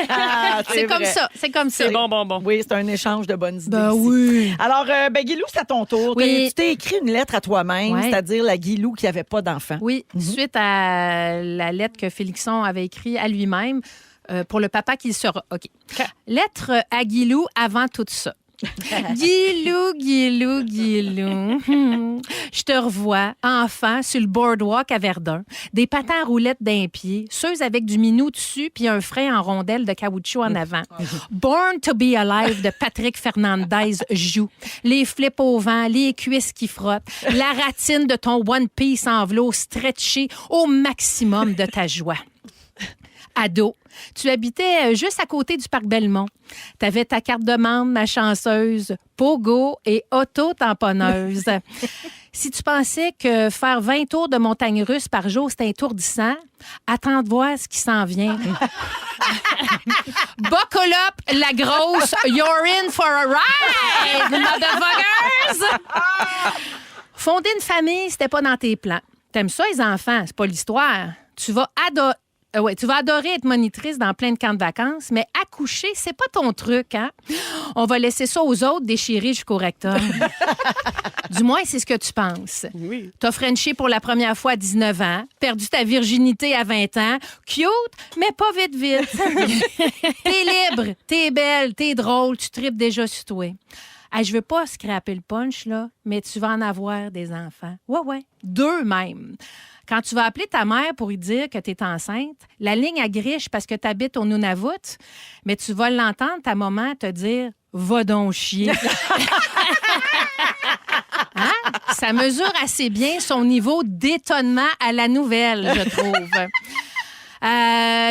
Ah, C'est comme vrai. ça. C'est comme ça. C'est bon. Oui, c'est un échange de bonnes idées. Ben ici. oui. Alors, Guilou, c'est à ton tour. Oui. Tu t'es écrit une lettre à toi-même, Ouais. c'est-à-dire la Guilou qui n'avait pas d'enfant. Oui, suite à la lettre que Félixon avait écrite à lui-même pour le papa qu'il sera. OK. Lettre à Guilou avant tout ça. Guilou, Guilou, Guilou. Je te revois, enfant, sur le boardwalk à Verdun. Des patins à roulettes d'un pied, ceux avec du minou dessus puis un frein en rondelle de caoutchouc en avant. Born to be Alive de Patrick Fernandez joue. Les flips au vent, les cuisses qui frottent, la ratine de ton One Piece en velours stretché au maximum de ta joie. Ado, tu habitais juste à côté du parc Belmont. Tu avais ta carte de membre, ma chanceuse, pogo et auto-tamponneuse. Si tu pensais que faire 20 tours de montagne russe par jour, c'était étourdissant, attends de voir ce qui s'en vient. Buckle up, la grosse, you're in for a ride, motherfuckers! Fonder une famille, c'était pas dans tes plans. T'aimes ça, les enfants, c'est pas l'histoire. Tu vas adorer être monitrice dans plein de camps de vacances, mais accoucher, c'est pas ton truc, hein? On va laisser ça aux autres déchirer jusqu'au rectum. Du moins, c'est ce que tu penses. Oui. T'as frenché pour la première fois à 19 ans, perdu ta virginité à 20 ans. Cute, mais pas vite, vite. T'es libre, t'es belle, t'es drôle, tu tripes déjà sur toi. Hey, je veux pas scraper le punch, là, mais tu vas en avoir des enfants. Ouais, 2 même. Quand tu vas appeler ta mère pour lui dire que tu es enceinte, la ligne agriche parce que tu habites au Nunavut, mais tu vas l'entendre, ta maman, te dire Va donc chier. Hein? Ça mesure assez bien son niveau d'étonnement à la nouvelle, je trouve.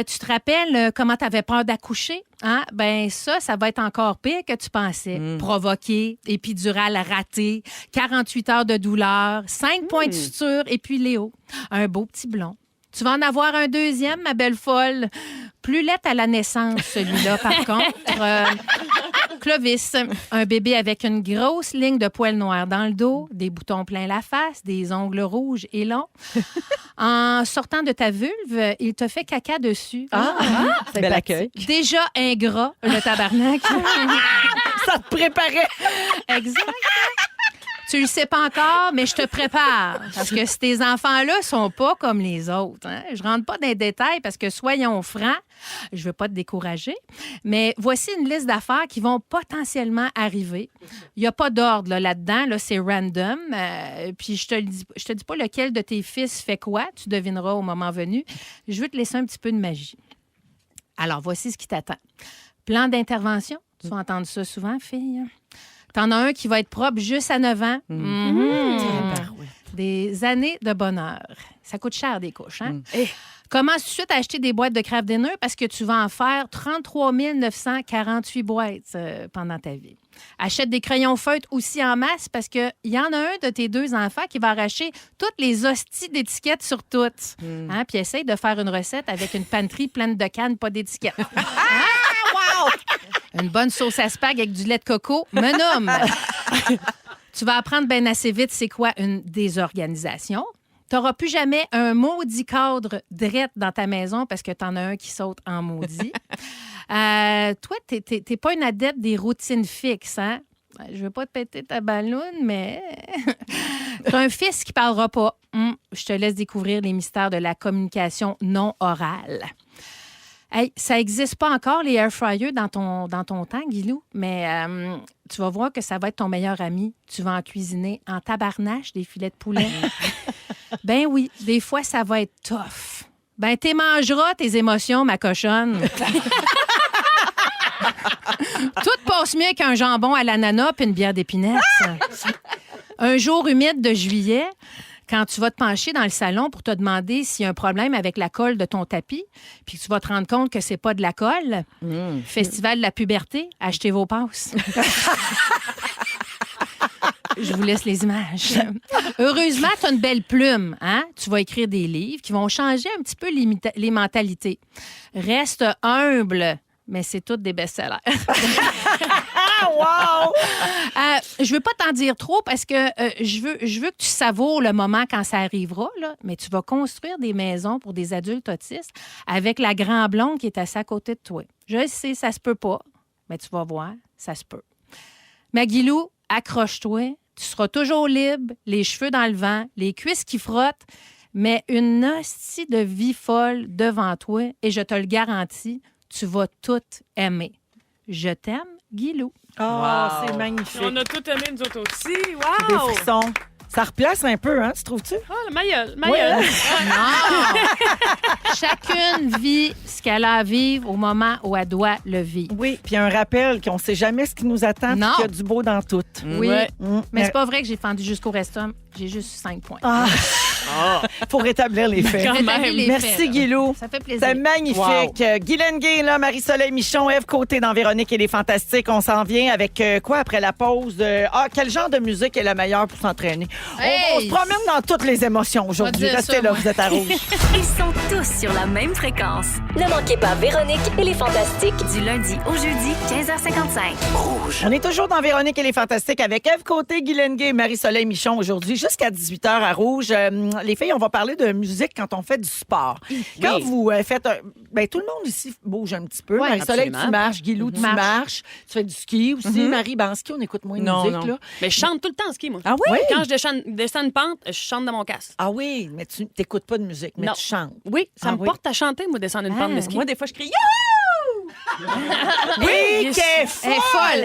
Tu te rappelles comment tu avais peur d'accoucher? Hein? Ben ça va être encore pire que tu pensais. Provoqué, épidural raté, 48 heures de douleur, 5 points de suture et puis Léo, un beau petit blond. Tu vas en avoir un deuxième, ma belle folle. Plus laite à la naissance, celui-là, par contre. Clovis, un bébé avec une grosse ligne de poils noirs dans le dos, des boutons plein la face, des ongles rouges et longs. En sortant de ta vulve, il te fait caca dessus. C'est Bel pratique. accueil. Déjà ingrat, le tabarnak. Ça te préparait. Exact. Tu le sais pas encore, mais je te prépare. Parce que ces enfants-là sont pas comme les autres. Hein? Je rentre pas dans les détails parce que, soyons francs, je veux pas te décourager, mais voici une liste d'affaires qui vont potentiellement arriver. Il y a pas d'ordre là-dedans, là, c'est random. Puis je te dis pas lequel de tes fils fait quoi, tu devineras au moment venu. Je veux te laisser un petit peu de magie. Alors, voici ce qui t'attend. Plan d'intervention. Tu vas entendre ça souvent, fille. T'en as un qui va être propre juste à 9 ans. Des années de bonheur. Ça coûte cher, des couches. Hein? Commence tout de suite à acheter des boîtes de Kraft Dinner parce que tu vas en faire 33 948 boîtes pendant ta vie. Achète des crayons feutres aussi en masse parce qu'il y en a un de tes 2 enfants qui va arracher toutes les hosties d'étiquettes sur toutes. Hein? Puis essaye de faire une recette avec une panterie pleine de cannes, pas d'étiquettes. Une bonne sauce à spag avec du lait de coco, me nomme. Tu vas apprendre bien assez vite c'est quoi une désorganisation. Tu n'auras plus jamais un maudit cadre drette dans ta maison parce que tu en as un qui saute en maudit. Toi, tu n'es pas une adepte des routines fixes, hein? Je veux pas te péter ta balloune, mais tu as un fils qui parlera pas. Je te laisse découvrir les mystères de la communication non orale. Hey, ça n'existe pas encore, les air fryers, dans ton temps, Guilou, mais tu vas voir que ça va être ton meilleur ami. Tu vas en cuisiner en tabarnache des filets de poulet. Ben oui, des fois, ça va être tough. Ben, t'es mangeras tes émotions, ma cochonne. Tout passe mieux qu'un jambon à l'ananas puis une bière d'épinette. Un jour humide de juillet, quand tu vas te pencher dans le salon pour te demander s'il y a un problème avec la colle de ton tapis, puis que tu vas te rendre compte que c'est pas de la colle, Festival de la puberté, achetez vos passes. Je vous laisse les images. Heureusement, tu as une belle plume. Hein? Tu vas écrire des livres qui vont changer un petit peu les mentalités. Reste humble, mais c'est toutes des best-sellers. Wow! Je veux pas t'en dire trop parce que je veux que tu savoures le moment quand ça arrivera, là, mais tu vas construire des maisons pour des adultes autistes avec la grande blonde qui est assise à côté de toi. Je sais, ça se peut pas, mais tu vas voir, ça se peut. Mais Guilou, accroche-toi, tu seras toujours libre, les cheveux dans le vent, les cuisses qui frottent, mais une hostie de vie folle devant toi et je te le garantis, tu vas tout aimer. Je t'aime, Guilou. C'est magnifique. On a tout aimé, nous autres aussi. Des Wow! frissons. Ça replace un peu, hein, tu trouves-tu? Ah, le mailleul. Ouais. Non! Chacune vit ce qu'elle a à vivre au moment où elle doit le vivre. Oui, puis un rappel qu'on ne sait jamais ce qui nous attend, puis Non. qu'il y a du beau dans tout. Oui. Ouais. Mais c'est pas vrai que j'ai fendu jusqu'au restum. J'ai juste 5 points. Pour rétablir les faits. Quand même. Rétablir les Merci, faits, là. Guilou. Ça fait plaisir. C'est magnifique. Guylaine Gay, là, Marie-Soleil Michon, Ève Côté dans Véronique et les Fantastiques. On s'en vient avec quoi après la pause? Quel genre de musique est la meilleure pour s'entraîner? Hey! On se promène dans toutes les émotions aujourd'hui. dire Restez ça, là, moi. vous êtes à rouge. Ils sont tous sur la même fréquence. Ne manquez pas Véronique et les Fantastiques. Du lundi au jeudi, 15h55. On est toujours dans Véronique et les Fantastiques avec Ève Côté, Guylaine Gay et Marie-Soleil Michon aujourd'hui jusqu'à 18h à Rouge. Les filles, on va parler de musique quand on fait du sport. Quand vous faites ben, tout le monde ici bouge un petit peu. Ouais, Marie-Soleil, absolument. tu marches. Guilou, tu Marche. marches. Tu fais du ski aussi. Marie, ben, en ski, on écoute moins de Non, musique. non. Là. Mais je chante tout le temps en ski, moi. Ah oui? Quand je descends une pente, je chante dans mon casque. Ah oui, mais tu n'écoutes pas de musique, mais Non. tu chantes. Oui, ça Ah me oui. porte à chanter, moi, descendre une pente de ski. Moi, des fois, je crie « Youhou! » Oui, qu'elle est Elle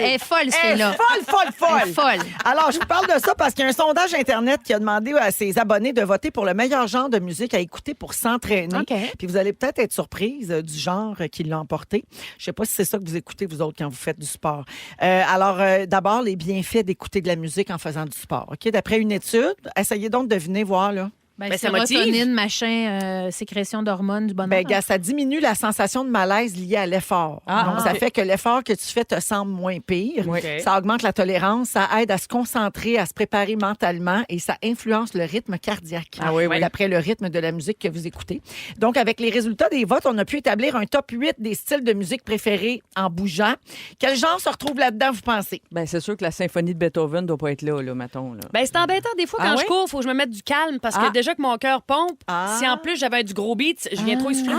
est folle, Elle est là. folle. Elle est folle. Alors, je vous parle de ça parce qu'il y a un sondage Internet qui a demandé à ses abonnés de voter pour le meilleur genre de musique à écouter pour s'entraîner. OK. Puis vous allez peut-être être surprise du genre qui l'a emporté. Je sais pas si c'est ça que vous écoutez, vous autres, quand vous faites du sport. Alors, d'abord, les bienfaits d'écouter de la musique en faisant du sport. OK? D'après une étude, essayez donc de deviner, voir, là. Ben, Ben, ça motive. sérotonine, machin, sécrétion d'hormones du bonheur. Ben, gars, ça diminue la sensation de malaise liée à l'effort. Donc, ça fait que l'effort que tu fais te semble moins pire. Oui. Ça augmente la tolérance, ça aide à se concentrer, à se préparer mentalement et ça influence le rythme cardiaque. Ah oui, oui. D'après le rythme de la musique que vous écoutez. Donc, avec les résultats des votes, on a pu établir un top 8 des styles de musique préférés en bougeant. Quel genre se retrouve là-dedans, vous pensez? Ben, c'est sûr que la symphonie de Beethoven ne doit pas être là, mettons. Là. Ben, c'est embêtant. Des fois, Ah quand ouais? je cours, il faut que je me mette du calme parce que déjà que mon cœur pompe, si en plus j'avais du gros beat, je viens trop essouffler.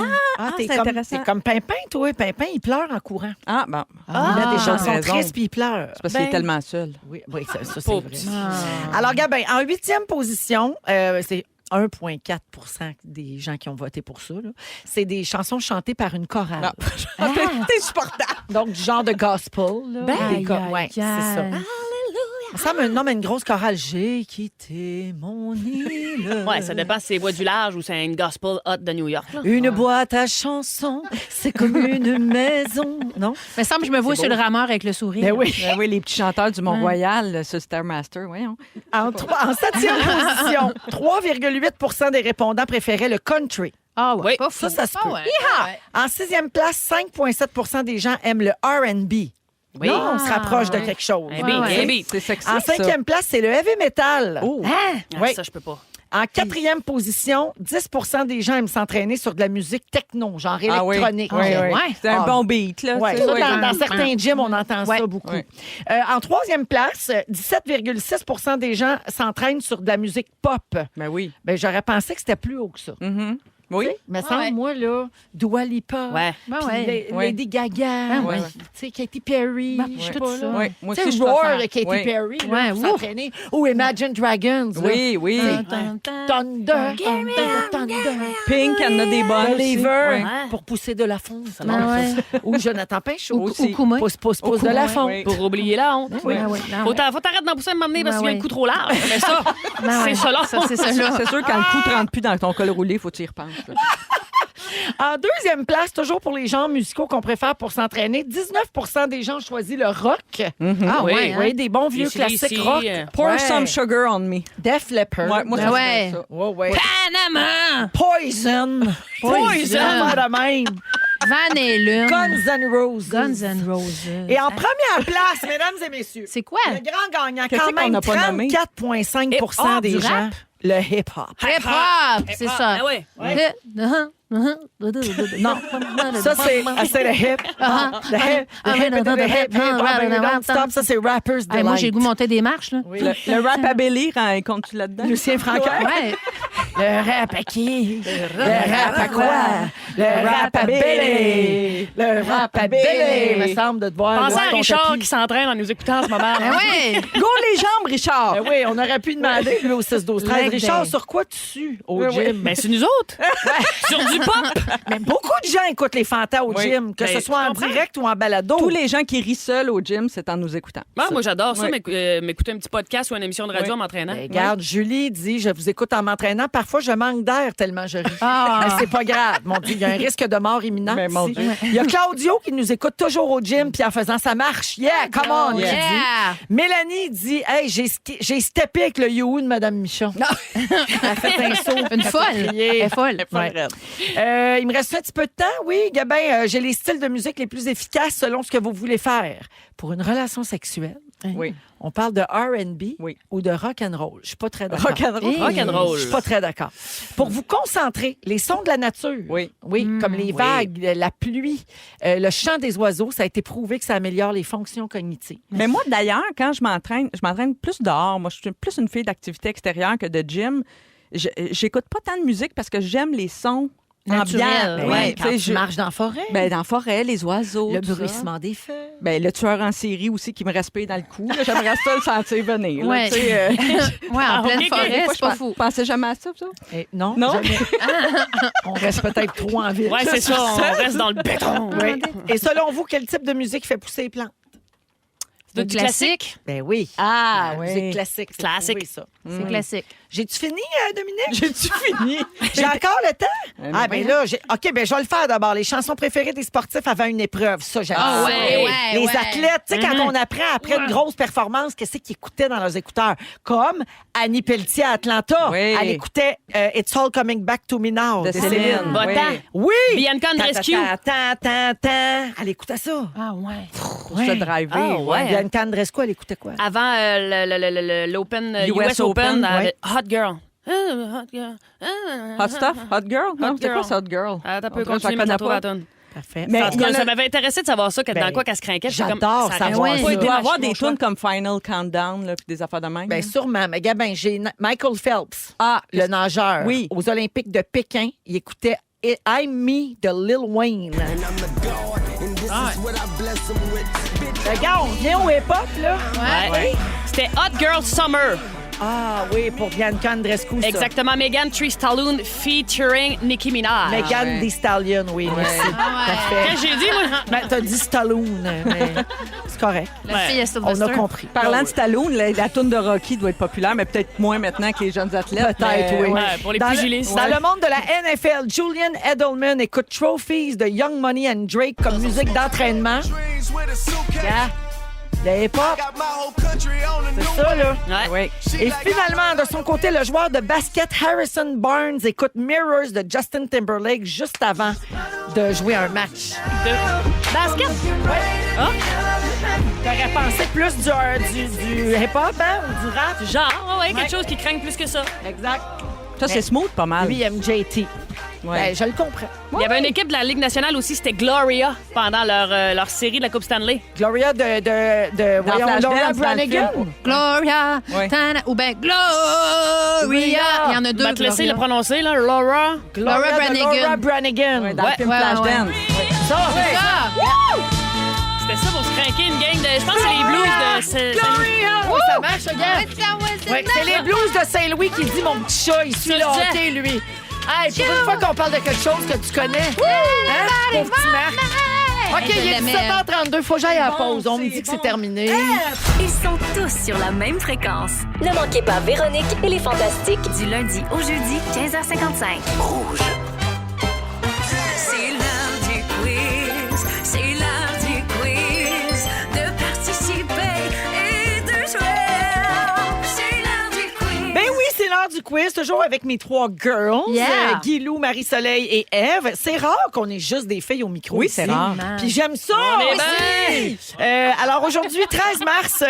T'es c'est intéressant. t'es comme Pimpin, toi. Pimpin, il pleure en courant. Ah, bon. Il met des chansons raison. tristes puis il pleure. C'est parce qu'il est tellement seul. Oui, ça c'est Pauvre vrai. petit. Alors, Gabin, en 8e position, c'est 1,4 des gens qui ont voté pour ça. Là. C'est des chansons chantées par une chorale. T'es supportable. Donc, du genre de gospel. Là. Aïe, Ouais, c'est ça. aïe. Ça me nomme une grosse chorale. J'ai quitté mon île. Ouais, ça dépend si c'est Voix du large ou c'est une gospel hot de New York. Là. Une boîte à chansons, c'est comme une maison. Non? Me semble que je me vois sur le rameur avec le sourire. Ben oui. Ben oui, les petits chanteurs du Mont-Royal, ce Stairmaster, voyons. En 7e position, 3,8 des répondants préféraient le country. Ah ouais, Oui, pas ça, fou. ça se peut. Ah ouais. En 6e place, 5,7 des gens aiment le R&B. Oui. Là, on se rapproche de ouais. quelque chose. Un beat, ouais. un beat. C'est sexy, En ça. 5e place, c'est le heavy metal. Oh. Ah, Oui. ça, je peux pas. En 4e position, 10 des gens aiment s'entraîner sur de la musique techno, genre Ah oui. électronique. Oui, oui. Ouais. C'est un Ah. bon beat, là. Ouais, tu sais, ça, oui. dans certains gyms, on entend ça Ouais. beaucoup. Ouais. En 3e place, 17,6 des gens s'entraînent sur de la musique pop. Ben oui. Ben, j'aurais pensé que c'était plus haut que ça. Mhm. Oui. Mais ça, ouais. moi, là, Dua Lipa, Ouais. Ben puis ouais. Ouais. Lady Gaga, Ben ouais. tu sais, Katy Perry, je sais tout pas, ça. là. Oui. Moi Tu aussi, sais, je Roar préfère. de Katy Oui. Perry, là, Ouais, pour ouf. s'entraîner. Ou Imagine Dragons. là. Oui, oui. Thunder. Pink, elle en a des bonnes aussi. Believer, Ouais. pour pousser de la fonte. Ah ouais. Ou Jonathan Pinchot. Aussi. Ou Kouma. Pousse de la Ouais, fonte. ouais. Pour oublier la honte. Oui, oui. Faut t'arrêter d'en pousser à m'emmener parce Ben qu'il y a ouais. le cou trop large. Mais ça, Ben ouais. c'est ça là. Ça, c'est ça, là. C'est sûr, quand le coup ne rentre plus dans ton col roulé, il faut que tu y repenses. là. En 2e place, toujours pour les genres musicaux qu'on préfère pour s'entraîner, 19 des gens ont choisi le rock. Ah Oui, ouais, hein? Oui, des bons vieux Ici, classiques ici, rock. Pour Ouais. some sugar on me. Def Leppard. Ouais, moi, Ben ça ouais. serait ça. Ouais, ouais. Panama! Poison. Poison. Pas de même. Van Halen. Guns N' Roses. Guns N' Roses. Et en première place, mesdames et messieurs, C'est quoi? le grand gagnant, Qu'est-ce quand qu'on même n'a pas nommé? 34,5 des Du gens, rap? le hip-hop. Hip-hop! C'est ça. Ah ouais. Non, ça, c'est le hip. Le hip, le hip, don't stop. Ça, c'est Rappers Hey, moi, j'ai le Delight. goût de monter des marches. Là. Le rap-a-belly, comptes-tu là-dedans? Lucien Francaire. Ouais. Le rap à qui? Le rap à quoi? Le rap à Billy. Le rap à Billy. Me semble de te voir. Pensez là, à ton Richard tapis. qui s'entraîne en nous écoutant en ce moment. Ben ouais. Go les jambes, Richard! Ben oui, on aurait pu demander lui, au 6-12-13. Leg Richard, day. sur quoi tu sues au Oui, oui. gym? Ben, c'est nous autres. Sur du pop. Mais beaucoup de gens écoutent les fantas au Oui. gym, que Ben, ce soit je en comprends. direct ou en balado. Tous les gens qui rient seuls au gym, c'est en nous écoutant. Moi, j'adore ça, Ouais. m'écouter un petit podcast ou une émission de radio Oui. en m'entraînant. Ben, regarde, Julie dit, je vous écoute en m'entraînant. Parfois, je manque d'air tellement je ris. Ah. Mais c'est pas grave. Mon Dieu, il y a un risque de mort imminent. Ben, mon ici. Dieu. Il y a Claudio qui nous écoute toujours au gym puis en faisant sa marche. Yeah, come on, il dit. Yeah. Mélanie dit, hey, j'ai steppé avec le you de Mme Michon. Elle a fait un saut. Une folle. Elle est folle. Ouais. Il me reste un petit peu de temps, oui. Gabin, j'ai les styles de musique les plus efficaces selon ce que vous voulez faire. Pour une relation sexuelle, Oui. on parle de R&B Oui. ou de rock and roll. Je suis pas très d'accord. Rock'n'roll. Rock'n'roll. Je suis pas très d'accord. Pour vous concentrer, les sons de la nature. Oui. Oui, comme les vagues, la pluie, le chant des oiseaux, ça a été prouvé que ça améliore les fonctions cognitives. Mais moi, d'ailleurs, quand je m'entraîne plus dehors. Moi, je suis plus une fille d'activité extérieure que de gym. J'écoute pas tant de musique parce que j'aime les sons Naturel. Oui, Ouais, tu quand sais, tu marches dans la forêt. Ben, dans la forêt, les oiseaux. le tout ça. bruissement des feuilles. Ben, le tueur en série aussi qui me respire dans le cou. là, j'aimerais ça le sentir venir. là, Ouais. tu sais, Ouais, en pleine ok, forêt, des fois, c'est pas fou. Je pensais jamais à ça, ça. Non, Non? jamais. On reste peut-être trop en ville. Ouais, c'est ça. On reste dans le béton. Oui. Et selon vous, quel type de musique fait pousser les plantes? C'est Du classique. Ben oui. Ah, La oui. musique classique. c'est Classique. trouvé, ça. C'est classique. J'ai-tu fini, Dominique? J'ai-tu fini? J'ai encore le temps? mais Ah, ben là, OK, ben je vais le faire d'abord. Les chansons préférées des sportifs avant une épreuve. Ça, j'aime Ah ça. ouais, ouais, Les ouais. athlètes, tu sais, quand on apprend après une grosse performance, qu'est-ce qu'ils écoutaient dans leurs écouteurs? Comme Annie Pelletier à Atlanta. Oui. Elle écoutait It's All Coming Back to Me Now De de Céline. Céline. Va-t'en. Oui! Bianca Andreescu. Elle écoutait ça. Ah ouais. Pour se driver. Ah, ouais. Bianca Andreescu, elle écoutait quoi? Avant l'Open, US US Open, Open, avec Hot Girl. Hot Girl. Hot stuff? Hot girl? Non, c'est quoi girl. ça, Hot girl? T'as peu On dirait que continuer, je mais la t'as connais trouvé la pas. toune. Parfait. Mais En tout il y cas, en a- ça m'avait intéressé de savoir ça, Ben, dans quoi qu'elle se craquait. j'adore ça. savoir aurait ça. pas Il été doit ma- avoir mon des choix. tunes comme Final Countdown, là, puis des affaires de même. Bien, sûrement. Mais Gabin, j'ai Michael Phelps, Ah, le nageur, Oui. aux Olympiques de Pékin. Il écoutait I'm Me de Lil Wayne. Le gars, on vient au hip-hop, là. Ouais. C'était Hot Girl Summer. Ah oui, pour Bianca Andreescu, ça. Exactement. Megan Thee Stallion featuring Nicki Minaj. Megan Thee Stallion, oui, merci. Parfait. Qu'est-ce que j'ai dit, moi? Ben, t'as dit Stallone, mais c'est correct. La fille est On a Sylvester. compris. Parlant de Stallone, la toune de Rocky doit être populaire, mais peut-être moins maintenant que les jeunes athlètes. Peut-être, mais- oui. Ouais, pour les Dans pugilistes. Dans le monde de la NFL, Julian Edelman écoute Trophies de Young Money and Drake comme musique d'entraînement. Yeah. Le hip-hop, c'est ça, là. Ouais. Oui. Et finalement, de son côté, le joueur de basket Harrison Barnes écoute Mirrors de Justin Timberlake juste avant de jouer un match. Basket. Ah, T'aurais pensé plus du hip-hop, hein, ou du rap? genre, ouais, quelque chose qui craint plus que ça. Exact. Ça, c'est smooth pas mal. Lui, il aime JT. Ouais. Ben, je le comprends. Il y avait une équipe de la Ligue nationale aussi, c'était Gloria, pendant leur série de la Coupe Stanley. Gloria de voyons, Flashdance, Laura dans le Branigan. film. Gloria, Ouais. Tana, ou bien Gloria. Il y en a Je deux. vais te laisser Gloria. le prononcer, là, Laura. Gloria Laura de Branigan. Laura Branigan. Ouais, dans le film ouais, Flashdance. Ça, C'est ça. C'était ça pour se craquer une gang de... Je pense que c'est les Blues de... Gloria! Oui, ça marche, regarde. Ouais, c'est les Blues de Saint-Louis qui dit mon petit chat, il suit le Ça, hockey, lui. Hey, pour une fois qu'on parle de quelque chose que tu connais. Hein? Pauvre petit Marc. OK, Je il est l'aimais. 17h32. Faut que j'aille à la pause. On me dit que c'est terminé. Ils sont tous sur la même fréquence. Ne manquez pas Véronique et les Fantastiques. Du lundi au jeudi, 15h55. C'est l'heure du quiz, c'est l'heure du quiz, de participer et de jouer. C'est l'heure du quiz. Ben oui, c'est l'heure du quiz, toujours avec mes trois girls, Yeah. Guilou, Marie-Soleil et Ève. C'est rare qu'on ait juste des filles au micro. Oui, ici. c'est rare. Puis j'aime ça On est aussi. Alors aujourd'hui, 13 mars,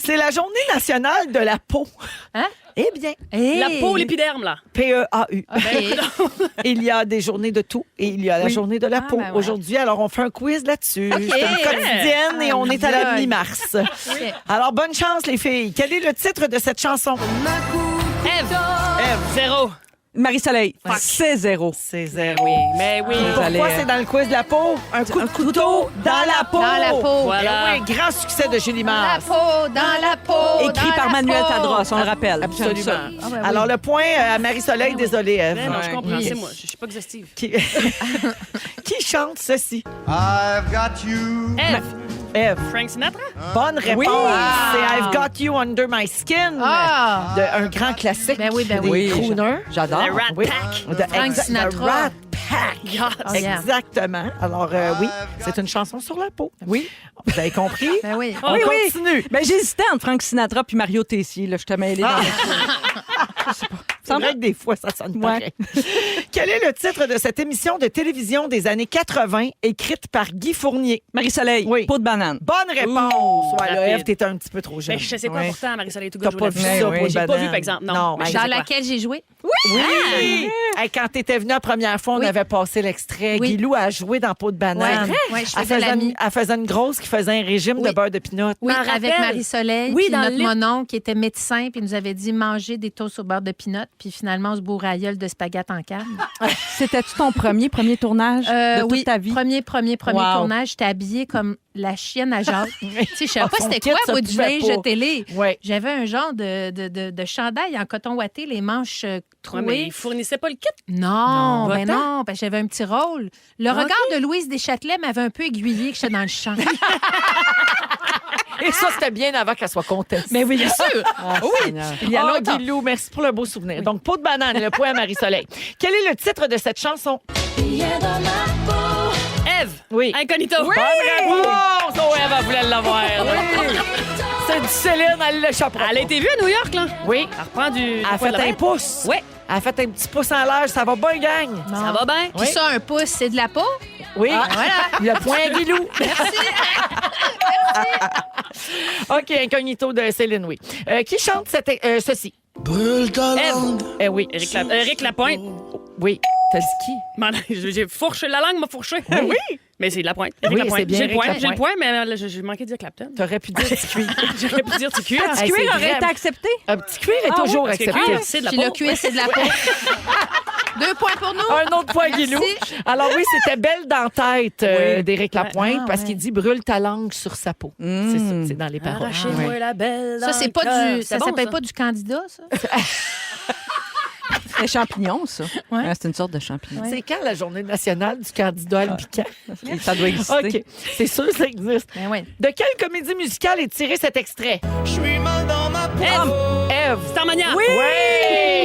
c'est la journée nationale de la peau. Hein? Eh bien, La peau, l'épiderme, là. P-E-A-U. Ben, Il y a des journées de tout et il y a la journée de la peau ben ouais. aujourd'hui. Alors, on fait un quiz là-dessus. C'est une quotidienne et on est à la Aïe. mi-mars. Alors, bonne chance, les filles. Quel est le titre de cette chanson? Ève. Zéro. Marie-Soleil, c'est 0. C'est zéro. Oui, mais oui. Pourquoi c'est dans le quiz de la peau? Un coup de couteau dans la peau. Dans la peau. Voilà. Eh oui, grand succès de Julie Dans la Mars. peau, dans la peau. Écrit dans par la Manuel peau. Tadros, on le rappelle. Absolument. J'aime ça. Ah, ben oui. Alors, le point à Marie-Soleil, désolée, Ève. Non, je Ouais. comprends, Yes. c'est moi. Je suis pas exhaustive. Qui... Qui chante ceci? I've got you. Ève. Ève. Frank Sinatra? Bonne réponse. Oui. C'est I've Got You Under My Skin. Ah. Un grand classique. Ben oui, ben des oui. crooners. J'adore. Le Rat Oui. Pack. De Frank Sinatra. The Rat Pack. Oh, yeah. Exactement. Alors, oui, c'est une chanson sur la peau. Oui. Vous avez compris? Ben oui. On continue. Ben, j'hésitais entre Frank Sinatra puis Mario Tessier. Là, je te mêlée dans C'est vrai que des fois, ça sonne pareil. Quel est le titre de cette émission de télévision des années 80 écrite par Guy Fournier? Marie-Soleil, Oui. peau de banane. Bonne réponse. Ouais, là, rapide. Ève, t'étais un petit peu trop jeune. Ben, je sais quoi Ouais. pourtant, Marie-Soleil tout T'as pas vu ça, oui. peau de J'ai pas banane? vu, par exemple. Non. Non, Mais hey, je sais Dans quoi. laquelle j'ai joué? Oui! Hey, quand tu étais venue la première fois, on Oui. avait passé l'extrait. Oui. Guilou a joué dans Peau de banane. Ouais, je Elle faisais faisait, l'amie. elle faisait une grosse qui faisait un régime de Oui. beurre de pinot. Oui, M'en avec rappelle. Marie-Soleil. Oui, Puis dans notre le- mononcle qui était médecin, puis il nous avait dit manger des toasts au beurre de pinot, puis finalement, on se bourrait à gueule de spaghettes en canne. C'était-tu ton premier tournage de toute oui, ta vie? premier Wow. tournage, j'étais habillée comme la chienne à Jacques. Tu sais, je savais pas son c'était kit, quoi, ça bout du pouvait linge pas. de télé. Ouais. J'avais un genre de chandail en coton ouaté, les manches trouées. Ouais, mais ils fournissaient pas le kit. Non, ben Va-t'en. non, parce que j'avais un petit rôle. Le regard de Louise Deschâtelet m'avait un peu aiguillé que j'étais dans le champ. Et ça, c'était bien avant qu'elle soit conteste. Mais oui, bien sûr. Oui, il y a longtemps. Guilou, merci pour le beau souvenir. Donc, Peau de banane, le point à Marie-Soleil. Quel est le titre de cette chanson? Eve. Oui. Incognito. Bonne réponse! Oh, Eve, elle voulait l'avoir. C'est du Céline, elle le chopera. Elle a été vue à New York, là. Oui. Elle reprend du Elle a poil fait de un bête. pouce. Oui. Elle a fait un petit pouce en l'air. Ça va bien, gang. Ça va bien. Puis ça, un pouce, c'est de la peau. Oui. Voilà. Le point à Guilou. Merci. OK, Incognito de Céline, oui. Qui chante ceci? Brûle ta langue. Oui. Éric Lapointe. Oui. T'as dit qui? J'ai fourché la langue, m'a fourché. Oui. Mais c'est Lapointe. Oui, Éric Lapointe. c'est bien J'ai le Éric point. Lapointe. J'ai le point, mais là, j'ai manqué de dire Clapton. T'aurais pu dire petit cuir. J'aurais pu dire TQ. Hey, Cuir c'est aurait vrai. été accepté? Un petit cuir est Ah oui, toujours Parce que accepté. cuir, c'est de la Puis peau. le cuir, c'est de la peau. 2 points pour nous. Un autre point, Guilou. Merci. Alors oui, c'était Belle dans la tête d'Éric Lapointe Ah, parce ouais. qu'il dit brûle ta langue sur sa peau. C'est ça, c'est dans les paroles. Arrachez-moi la belle. Ça, c'est dans pas le cœur. du. C'est Ça bon, s'appelle pas du candidat, ça? C'est champignon, ça. Ouais. C'est une sorte de champignon. C'est quand la journée nationale du candidat albican? Ça doit exister. OK. C'est sûr que ça existe. Ben oui. De quelle comédie musicale est tiré cet extrait? Je suis mal dans ma peau. Ève. Starmania. Oui!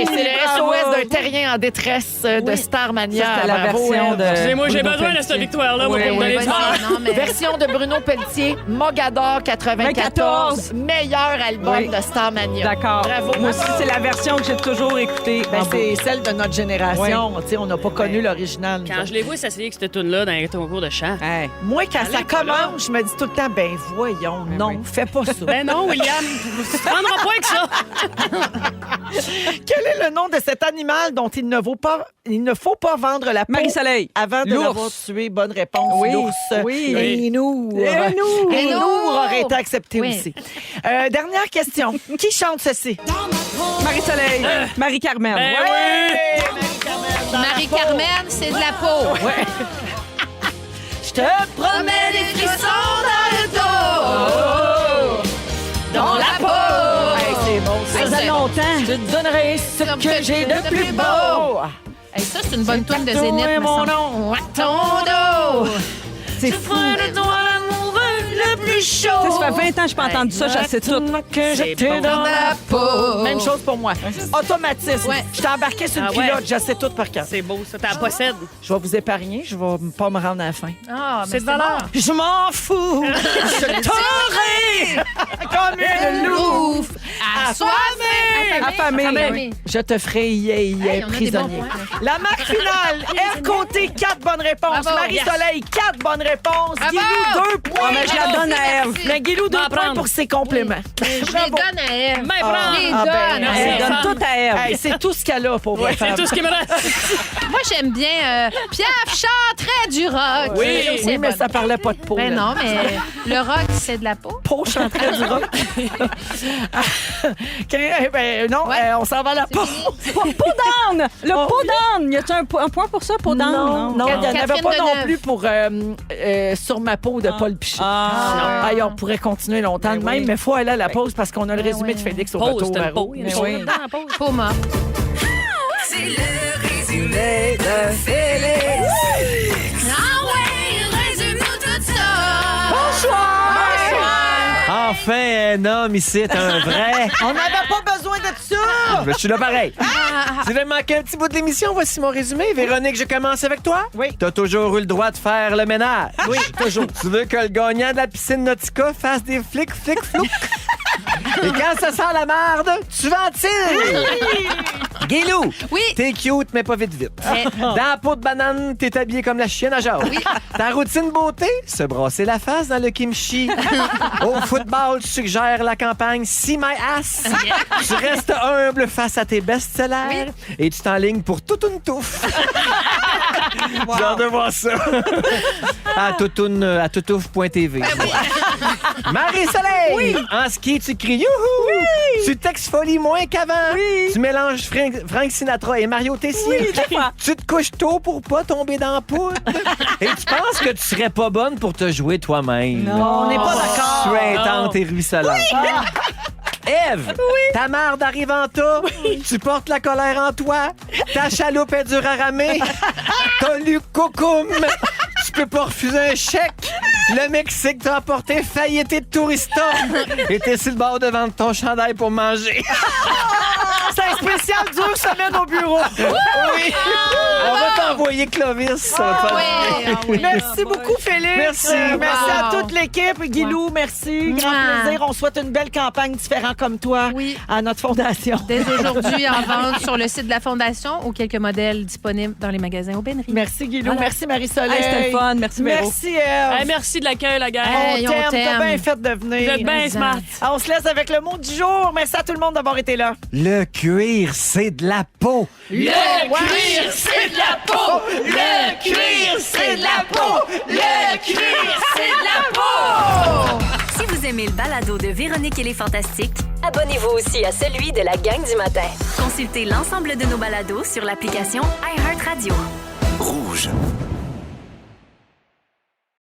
C'est le Bravo. SOS d'un terrien en détresse de Starmania. Ça, c'était la Bravo, version Ève. de... Excusez-moi, j'ai Bruno besoin de Pelletier. cette victoire-là moi, Oui, pour me oui. donner Vas-y, du mal. non, mais. Version de Bruno Pelletier, Mogador 94, meilleur album Oui. de Starmania. D'accord. Bravo. Moi aussi, c'est la version que j'ai toujours écoutée. Ben, en c'est boucle. celle de notre génération. Tu sais, on n'a pas connu l'original. nous Quand autres. je les vois s'asseyer avec cette toune-là dans les concours de chant. Hey. Moi, quand ça l'école, là. commence, je me dis tout le temps, ben voyons, Ben non, oui. fais pas ça. Ben non, William, tu te prendras pas avec ça. Quel est le nom de cet animal dont il ne faut pas vendre la peau Marie-Soleil. avant de L'ours. l'avoir tué? Bonne réponse, Oui, l'ours. oui. Et nous. Lénour. Lénour aurait été accepté Oui. aussi. Dernière question. Qui chante ceci? Marie-Soleil. Marie-Carmen. Ben Ouais! Marie-Carmen, c'est de la peau. Je te promets des frissons dans le dos. Dans la peau. Hey, c'est bon, ça. Hey, Ça faisait c'est longtemps. Je te donnerai ce que j'ai de plus beau. Hey, ça, c'est une bonne toune de Ton Zénith. est me mon semble. nom. Ton dos. C'est fou. de toi l'amoureux le plus chaud. Tu sais, ça fait 20 ans que je pas entendu ça, je sais tout. Que je C'est te bon. dans la peau. Même chose pour moi. Automatisme. Ouais. Je t'ai embarqué sur le Ah ouais. pilote, je sais tout par cœur. C'est beau, ça. T'as la possède. Je vais vous épargner, je vais pas me rendre à la fin. Ah, mais C'est de valeur. Je m'en fous. Je t'aurai comme une louve. Assoiffé. Affamé. Je te ferai Hey, on a des bons prisonnier. points. La marque finale, R. Côté, 4 bonnes réponses. Bravo. Marie-Soleil, 4 bonnes réponses. Bravo. Guilou, 2 points. Ah, mais je la donne à Ève. Merci. Mais Guilou, 2 Va points prendre. pour ses compliments. Je les donne à elle. Mais Ah. prends. Je les Ah, ben, donne à merci. elle. Elle donne tout à Ève. Hey, c'est tout ce qu'elle a, pauvre Ouais, femme. c'est tout ce qui me reste. Moi, j'aime bien Pierre chanterait du rock. Oui, C'est oui, mais bon. ça parlait pas de peau. Ben là. non, mais le rock, c'est de la peau. Peau chanterait du rock. Non, Ouais. on s'en va à la peau. Peau down! Le Oh. peau down! Y a-tu un point pour ça, peau down? Non, il n'y en avait Catherine pas non Deneuve. plus pour Sur ma peau de Paul Pichet. Ah. Hey, on pourrait continuer longtemps de même, mais il faut aller à la pause parce qu'on a le résumé de Félix au Pause, retour. c'est une Véro. peau. Il y a une Mais peau oui. dedans, la pause. Peau morte. C'est le résumé de Félix. Ah ouais, résume-nous tout ça. Enfin, un homme ici, un vrai. On n'avait pas besoin de ça! Je suis là pareil. Si vous avez manqué un petit bout de l'émission, voici mon résumé. Véronique, je commence avec toi. Oui. T'as toujours eu le droit de faire le ménage. Oui, toujours. Tu veux que le gagnant de la piscine Nautica fasse des flics, flics, floucs. Et quand ça sent la marde, tu ventiles. Guilou! Oui. T'es cute, mais pas vite. Mais- Dans la peau de banane, t'es habillé comme la chienne à Jacques. Ta routine beauté, se brasser la face dans le kimchi. Au football, tu suggères la campagne See My Ass. Tu restes humble face à tes best-sellers et tu t'enlignes pour toute une touffe. J'ai hâte de voir ça. à toutouf.tv. Marie-Soleil! En ski, tu cries youhou! Tu t'exfolies moins qu'avant. Tu mélanges Frank Sinatra et Mario Tessier. Tu te couches tôt pour pas tomber dans la poudre. Et tu penses que tu serais pas bonne pour te jouer toi-même. Non, on n'est pas d'accord. Suintante et ruisselante. Ève, ta marde arrive en tas. Tu portes la colère en toi. Ta chaloupe est dure à ramer. T'as lu Cocoum. Tu peux pas refuser un chèque. Le Mexique t'a apporté faillité de tourista. Et t'es sur le bord de vendre ton chandail pour manger. C'est un spécial dure semaine au bureau. Oui. On va t'envoyer Clovis. Ça va te faire du bien. Merci beaucoup, Félix. Merci. Merci à toute l'équipe. Guilou, merci. Grand plaisir. On souhaite une belle campagne différente comme toi à notre fondation. Dès aujourd'hui, en vente sur le site de la Fondation ou quelques modèles disponibles dans les magasins Aubainerie. Merci, Guilou. Voilà. Merci, Marie-Soleil. Hey, c'était le fun. Merci, Véro. Merci, Ève. Hey, merci de l'accueil, la gang. Hey, On on t'aime. T'as t'aime. bien fait de venir. Vous êtes bien smart. On se laisse avec le mot du jour. Merci à tout le monde d'avoir été là. Le cuir, c'est de la peau. Le cuir, c'est de la peau. Le cuir, c'est de la peau. Le cuir, c'est de la peau. Si vous aimez le balado de Véronique et les Fantastiques, Abonnez-vous aussi à celui de la gang du matin. consultez l'ensemble de nos balados sur l'application iHeartRadio. Rouge.